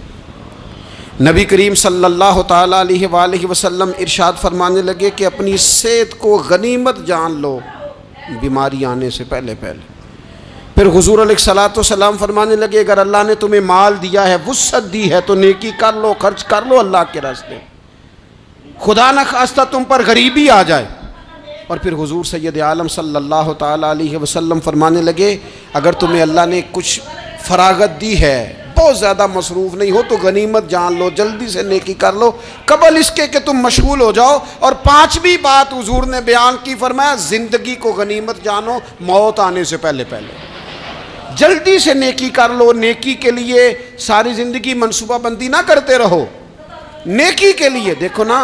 नबी करीम सल्लल्लाहु ताला अलैहि वसल्लम इरशाद फरमाने लगे कि अपनी सेहत को गनीमत जान लो, बीमारी आने से पहले पहले। फिर हुजूर अलैहिस्सलातु वस्सलाम फरमाने लगे, अगर अल्लाह ने तुम्हें माल दिया है, वुसअत दी है, तो नेकी कर लो, खर्च कर लो अल्लाह के रास्ते। खुदा न खास्ता तुम पर गरीबी आ जाए। और फिर हुजूर सैयद आलम सल्लल्लाहु ताला अलैहि वसल्लम फरमाने लगे, अगर तुम्हें अल्लाह ने कुछ फरागत दी है, बहुत ज़्यादा मसरूफ़ नहीं हो, तो गनीमत जान लो, जल्दी से नेकी कर लो, कबल इसके कि तुम मशगूल हो जाओ। और 5वीं बात हुजूर ने बयान की, फरमाया ज़िंदगी को गनीमत जानो, मौत आने से पहले पहले जल्दी से नेकी कर लो। नेकी के लिए सारी ज़िंदगी मनसूबाबंदी ना करते रहो, नेकी के लिए देखो ना,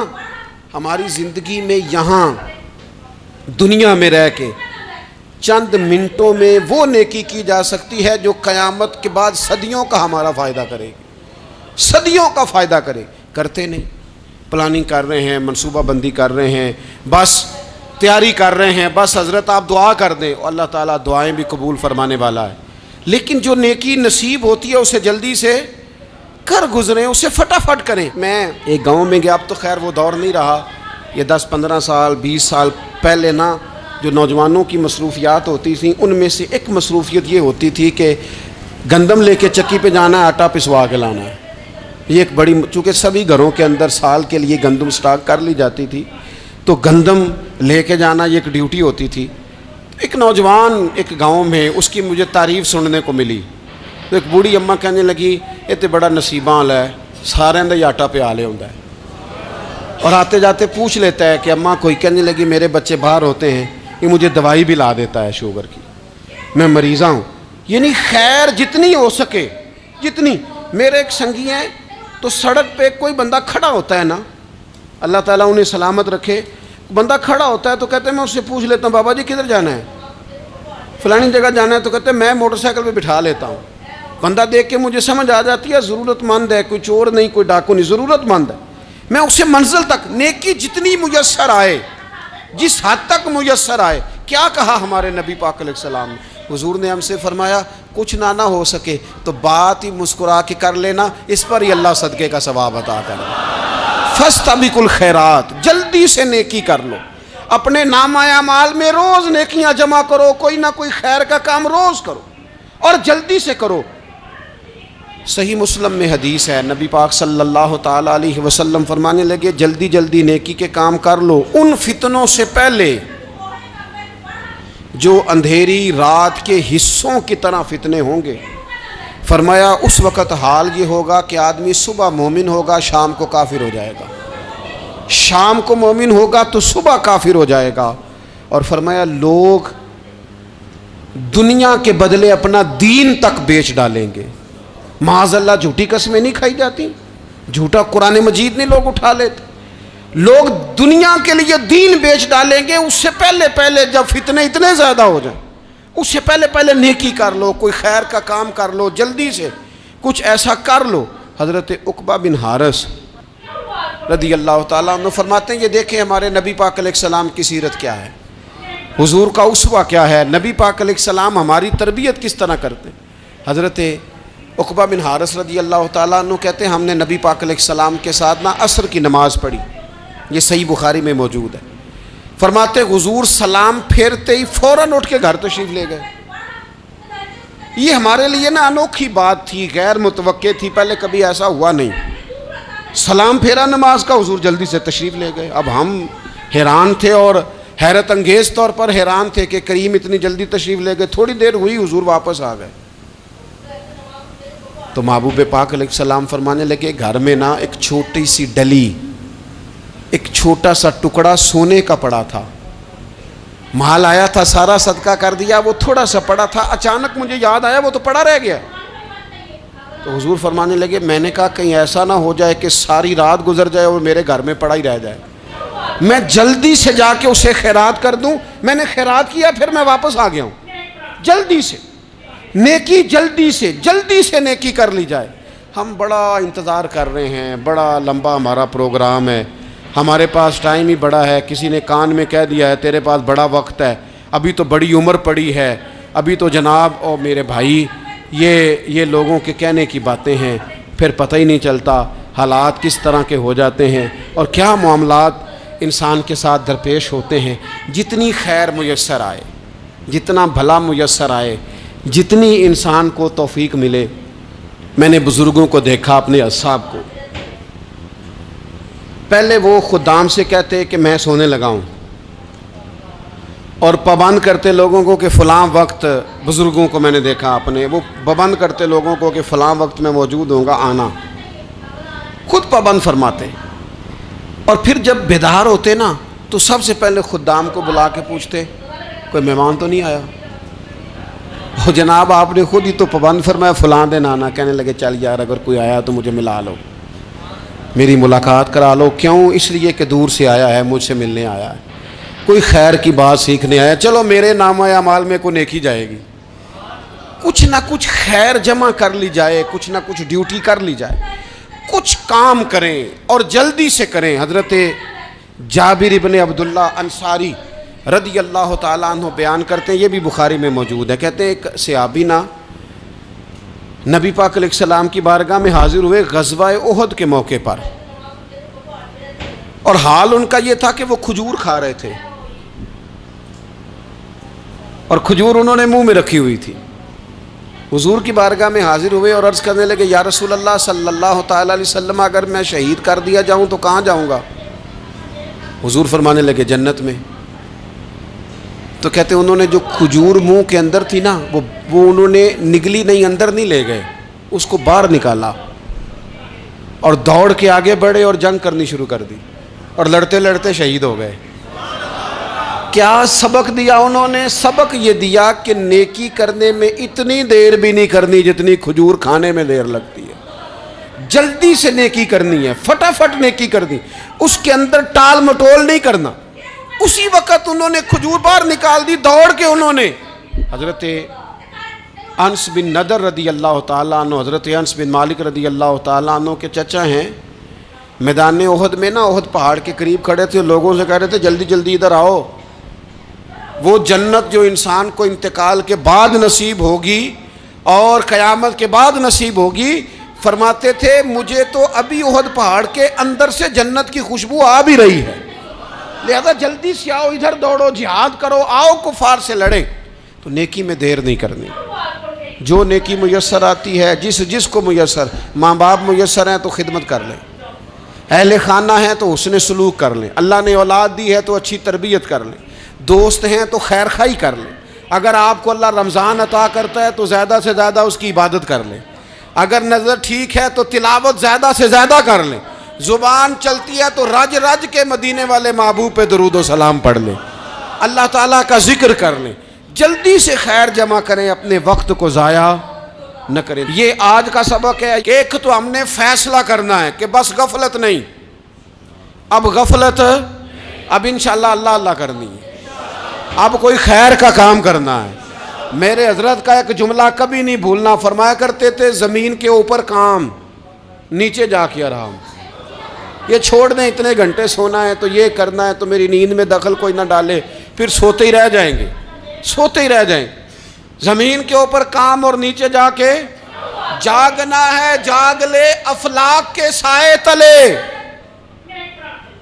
हमारी ज़िंदगी में यहाँ दुनिया में रह के चंद मिनटों में वो नेकी की जा सकती है जो क़यामत के बाद सदियों का हमारा फ़ायदा करेगी, सदियों का फ़ायदा करे। करते नहीं, प्लानिंग कर रहे हैं, मनसूबाबंदी कर रहे हैं, बस तैयारी कर रहे हैं, बस हज़रत आप दुआ कर दें, अल्लाह ताला दुआएं भी कबूल फरमाने वाला है। लेकिन जो नेकी नसीब होती है उसे जल्दी से कर गुजरें, उसे फटाफट करें। मैं एक गांव में गया, अब तो खैर वो दौर नहीं रहा, ये 10-15 साल 20 साल पहले ना, जो नौजवानों की मसरूफियात होती थी उनमें से एक मसरूफियत ये होती थी कि गंदम लेके चक्की पे जाना है, आटा पिसवा के लाना है। ये एक बड़ी, चूँकि सभी घरों के अंदर साल के लिए गंदम स्टॉक कर ली जाती थी, तो गंदम लेके जाना ये एक ड्यूटी होती थी। एक नौजवान एक गांव में, उसकी मुझे तारीफ़ सुनने को मिली। तो एक बूढ़ी अम्मा कहने लगी, ये तो बड़ा नसीबां वाला है, सारे का ही आटा पिया लिया होंदा है। और आते जाते पूछ लेता है कि अम्मा, कोई कहने लगी मेरे बच्चे बाहर होते हैं, ये मुझे दवाई भी ला देता है शुगर की, मैं मरीज़ा हूँ। यानी खैर जितनी हो सके, जितनी। मेरे एक संगी हैं, तो सड़क पे कोई बंदा खड़ा होता है ना, अल्लाह ताला उन्हें सलामत रखे, बंदा खड़ा होता है तो कहते हैं मैं उससे पूछ लेता हूँ, बाबा जी किधर जाना है, फलानी जगह जाना है, तो कहते हैं मैं मोटरसाइकिल पे बिठा लेता हूँ। बंदा देख के मुझे समझ आ जाती है ज़रूरतमंद है, कोई चोर नहीं, कोई डाकू नहीं, ज़रूरतमंद है। मैं उससे मंजिल तक नेकी जितनी मुयस्सर आए, जिस हद तक मुयस्सर आए। क्या कहा हमारे नबी पाक अलैहिस्सलाम ने? हुजूर ने हमसे फरमाया कुछ ना हो सके तो बात ही मुस्कुरा के कर लेना, इस पर ही अल्लाह सदक़े का सवाब अता करेगा। फस्तबिकुल खैरात, जल्दी से नेकी कर लो। अपने नामा अमाल में रोज़ नेकियां जमा करो, कोई ना कोई खैर का काम रोज़ करो और जल्दी से करो। सही मुस्लिम में हदीस है, नबी पाक सल्लल्लाहु ताला अलैहि वसल्लम फरमाने लगे जल्दी जल्दी नेकी के काम कर लो उन फितनों से पहले जो अंधेरी रात के हिस्सों की तरह फितने होंगे। फरमाया उस वक़्त हाल ये होगा कि आदमी सुबह मोमिन होगा, शाम को काफिर हो जाएगा, शाम को मोमिन होगा तो सुबह काफिर हो जाएगा। और फरमाया लोग दुनिया के बदले अपना दीन तक बेच डालेंगे। माज़अल्लाह झूठी कस्में नहीं खाई जाती, झूठा कुरान मजीद नहीं लोग उठा लेते, लोग दुनिया के लिए दीन बेच डालेंगे। उससे पहले पहले जब फितने इतने ज़्यादा हो जाए, उससे पहले पहले नेकी कर लो, कोई खैर का काम कर लो, जल्दी से कुछ ऐसा कर लो। हज़रत उक़बा बिन हारिस रदी अल्लाह ताला अन्हु फरमाते हैं, ये देखें हमारे नबी पाक अलैहिस्सलाम की सीरत क्या है, हुजूर का उसवा क्या है, नबी पाक अलैहिस्सलाम हमारी तरबियत किस तरह करते। हज़रत उक़बा बिन हारिस रदी अल्लाह ताला अन्हु कहते हैं हमने नबी पाक अलैहिस्सलाम के साथ ना असर की नमाज़ पढ़ी, ये सही बुखारी में मौजूद है। फरमाते हुजूर सलाम फेरते ही फ़ौरन उठ के घर तशरीफ़ ले गए। ये हमारे लिए ना अनोखी बात थी, गैर मुतवक्के थी, पहले कभी ऐसा हुआ नहीं। सलाम फेरा नमाज का, हुजूर जल्दी से तशरीफ़ ले गए। अब हम हैरान थे और हैरत अंगेज़ तौर पर हैरान थे कि करीम इतनी जल्दी तशरीफ़ ले गए। थोड़ी देर हुई हुजूर वापस आ गए तो महबूब पाक अलैहिस्सलाम फरमाने लगे घर में ना एक छोटी सी डली, एक छोटा सा टुकड़ा सोने का पड़ा था, माल आया था सारा सदका कर दिया, वो थोड़ा सा पड़ा था, अचानक मुझे याद आया वो तो पड़ा रह गया। तो हुजूर फरमाने लगे मैंने कहा कहीं ऐसा ना हो जाए कि सारी रात गुजर जाए और मेरे घर में पड़ा ही रह जाए, मैं जल्दी से जाके उसे खैरात कर दूं। मैंने खैरात किया, फिर मैं वापस आ गया हूँ। जल्दी से नेकी, जल्दी से नेकी कर ली जाए। हम बड़ा इंतज़ार कर रहे हैं, बड़ा लंबा हमारा प्रोग्राम है, हमारे पास टाइम ही बड़ा है। किसी ने कान में कह दिया है तेरे पास बड़ा वक्त है, अभी तो बड़ी उम्र पड़ी है, अभी तो जनाब और मेरे भाई ये लोगों के कहने की बातें हैं, फिर पता ही नहीं चलता हालात किस तरह के हो जाते हैं और क्या मामलात इंसान के साथ दरपेश होते हैं। जितनी खैर मुयस्सर आए, जितना भला मुयस्सर आए, जितनी इंसान को तौफीक मिले। मैंने बुज़ुर्गों को देखा, अपने अस्हाब को, पहले वो खुदाम से कहते कि मैं सोने लगा हूँ और पाबंद करते लोगों को कि फ़लाँ वक्त, बुज़ुर्गों को मैंने देखा अपने, वो पाबंद करते लोगों को कि फ़लाँ वक्त मैं मौजूद होऊंगा, आना, खुद पाबंद फरमाते। और फिर जब बेदार होते ना तो सबसे पहले खुदाम को बुला के पूछते कोई मेहमान तो नहीं आया। और जनाब आपने खुद ही तो पाबंद फरमाया फ़लाँ दिन आना। कहने लगे चल यार अगर कोई आया तो मुझे मिला लो, मेरी मुलाकात करा लो। क्यों? इसलिए कि दूर से आया है, मुझसे मिलने आया है, कोई खैर की बात सीखने आया, चलो मेरे नामा अमाल में को नेकी जाएगी। कुछ ना कुछ खैर जमा कर ली जाए, कुछ ना कुछ ड्यूटी कर ली जाए, कुछ काम करें और जल्दी से करें। हज़रत जाबिर इब्न अब्दुल्ला अंसारी रदी अल्लाह ताला अन्हु बयान करते हैं, ये भी बुखारी में मौजूद है। कहते हैं एक सहाबी ना नबी पाक अलैहिस्सलाम की बारगाह में हाजिर हुए ग़ज़वा उहद के मौके पर, और हाल उनका ये था कि वो खजूर खा रहे थे और खजूर उन्होंने मुंह में रखी हुई थी। हुजूर की बारगाह में हाजिर हुए और अर्ज़ करने लगे या रसूल अल्लाह सल्लल्लाहु ताला अलैहि वसल्लम अगर मैं शहीद कर दिया जाऊँ तो कहाँ जाऊँगा? हुजूर फरमाने लगे जन्नत में। तो कहते उन्होंने जो खजूर मुंह के अंदर थी ना वो उन्होंने निगली नहीं, अंदर नहीं ले गए, उसको बाहर निकाला और दौड़ के आगे बढ़े और जंग करनी शुरू कर दी। और लड़ते लड़ते शहीद हो गए। क्या सबक दिया उन्होंने? सबक ये दिया कि नेकी करने में इतनी देर भी नहीं करनी जितनी खजूर खाने में देर लगती है। जल्दी से नेकी करनी है, फटाफट नेकी करनी, उसके अंदर टाल मटोल नहीं करना। उसी वक्त उन्होंने खजूर बाहर निकाल दी, दौड़ के उन्होंने। हजरत अनस बिन नदर रदी अल्लाह ताला अन्हु, हजरत अनस बिन मालिक रदी अल्लाह ताला अन्हु के चचा हैं, मैदान ओहद में ना, ओहद पहाड़ के करीब खड़े थे, लोगों से कह रहे थे जल्दी जल्दी इधर आओ, वो जन्नत जो इंसान को इंतकाल के बाद नसीब होगी और क़यामत के बाद नसीब होगी। फरमाते थे मुझे तो अभी ओहद पहाड़ के अंदर से जन्नत की खुशबू आ भी रही है, लिहाजा जल्दी से आओ, इधर दौड़ो, जिहाद करो, आओ कुफार से लड़ें। तो नेकी में देर नहीं करनी। जो नेकी मुयस्सर आती है, जिसको मुयस्सर, माँ बाप मुयस्सर हैं तो खिदमत कर लें, अहले खाना है तो उसने सलूक कर लें, अल्लाह ने औलाद दी है तो अच्छी तरबियत कर लें, दोस्त हैं तो खैर खाई कर लें, अगर आपको अल्लाह रमज़ान अता करता है तो ज़्यादा से ज़्यादा उसकी इबादत कर लें, अगर नज़र ठीक है तो तिलावत ज़्यादा से ज़्यादा कर लें, ज़ुबान चलती है तो रज रज के मदीने वाले महबूब पे दुरूद व सलाम पढ़ लें, अल्लाह ताला का जिक्र कर लें, जल्दी से खैर जमा करें, अपने वक्त को ज़ाया न करें। ये आज का सबक है। एक तो हमने फैसला करना है कि बस गफलत नहीं, अब गफलत, अब इंशाअल्लाह अल्लाह अल्लाह करनी है, अब कोई खैर का काम करना है। मेरे हजरत का एक जुमला कभी नहीं भूलना, फरमाया करते थे ज़मीन के ऊपर काम, नीचे जाके आराम। ये छोड़ दें, इतने घंटे सोना है तो ये करना है, तो मेरी नींद में दखल कोई ना डाले, फिर सोते ही रह जाएंगे, सोते ही रह जाएंगे। ज़मीन के ऊपर काम और नीचे जाके जागना है, जाग ले अफलाक के साए तले,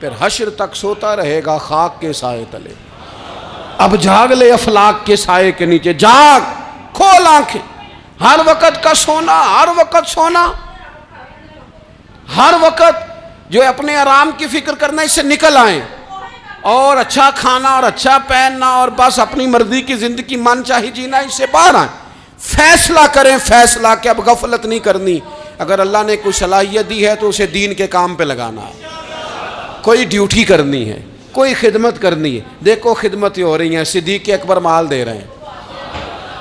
फिर हश्र तक सोता रहेगा खाक के साए तले। अब जाग ले अफलाक के साए के नीचे, जाग, खोल आंखें, हर वक्त का सोना, हर वक्त सोना, हर वक्त जो अपने आराम की फिक्र करना, इससे निकल आए और अच्छा खाना और अच्छा पहनना और बस अपनी मर्जी की जिंदगी मन चाही जीना, इससे बाहर आए। फैसला करें, फैसला कि अब गफलत नहीं करनी। अगर अल्लाह ने कोई सलाहियत दी है तो उसे दीन के काम पे लगाना है, कोई ड्यूटी करनी है, कोई खिदमत करनी है। देखो खिदमतें हो रही हैं, सिद्दीक़ अकबर माल दे रहे हैं,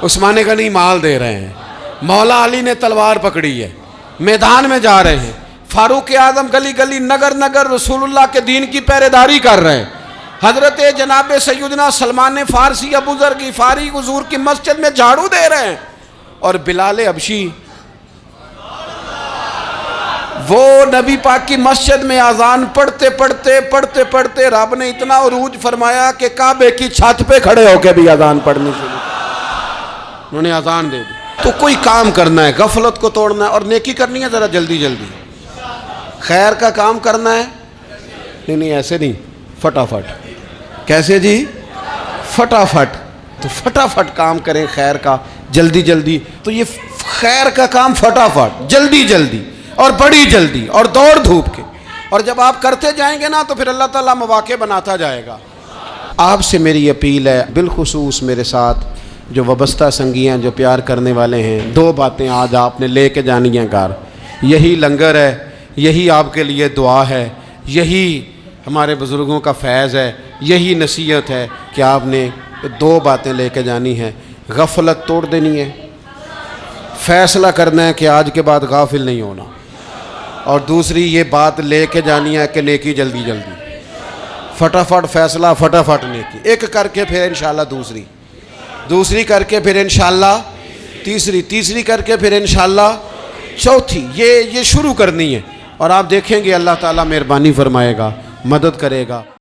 उस्मान गनी माल दे रहे हैं, मौला अली ने तलवार पकड़ी है, मैदान में जा रहे हैं, फारूक आजम गली गली नगर नगर रसूलुल्लाह के दीन की पहरेदारी कर रहे हैं, हजरत जनाब सैयदना सलमान फारसी अबू ज़र गिफ़ारी हुज़ूर की मस्जिद में झाड़ू दे रहे हैं, और बिलाल हबशी वो नबी पाक की मस्जिद में आज़ान पढ़ते पढ़ते पढ़ते पढ़ते रब ने इतना उरूज फरमाया कि काबे की छत पे खड़े होकर भी आज़ान पढ़नी शुरू, उन्होंने आज़ान दे दी। तो कोई काम करना है, गफलत को तोड़ना है और नेकी करनी है, ज़रा जल्दी जल्दी खैर का काम करना है। नहीं नहीं ऐसे नहीं, फटाफट। कैसे जी? फटाफट। तो फटाफट काम करें खैर का, जल्दी जल्दी। तो ये खैर का काम फटाफट, जल्दी जल्दी और बड़ी जल्दी और दौड़ धूप के, और जब आप करते जाएंगे ना तो फिर अल्लाह ताला मौके बनाता जाएगा। आपसे मेरी अपील है, बिलखुसूस मेरे साथ जो वबस्ता संगी हैं, जो प्यार करने वाले हैं, दो बातें आज आपने लेके जानी हैं घर। यही लंगर है, यही आपके लिए दुआ है, यही हमारे बुज़ुर्गों का फैज़ है, यही नसीहत है कि आपने दो बातें लेके जानी हैं। गफलत तोड़ देनी है, फ़ैसला करना है कि आज के बाद गाफिल नहीं होना, और दूसरी ये बात लेके जानी है कि नेकी जल्दी जल्दी, फटाफट फ़ैसला, फटाफट नेकी। एक करके फिर इंशाल्लाह दूसरी, दूसरी करके फिर इंशाल्लाह तीसरी, तीसरी करके फिर इंशाल्लाह चौथी। ये शुरू करनी है, और आप देखेंगे अल्लाह ताला मेहरबानी फरमाएगा, मदद करेगा।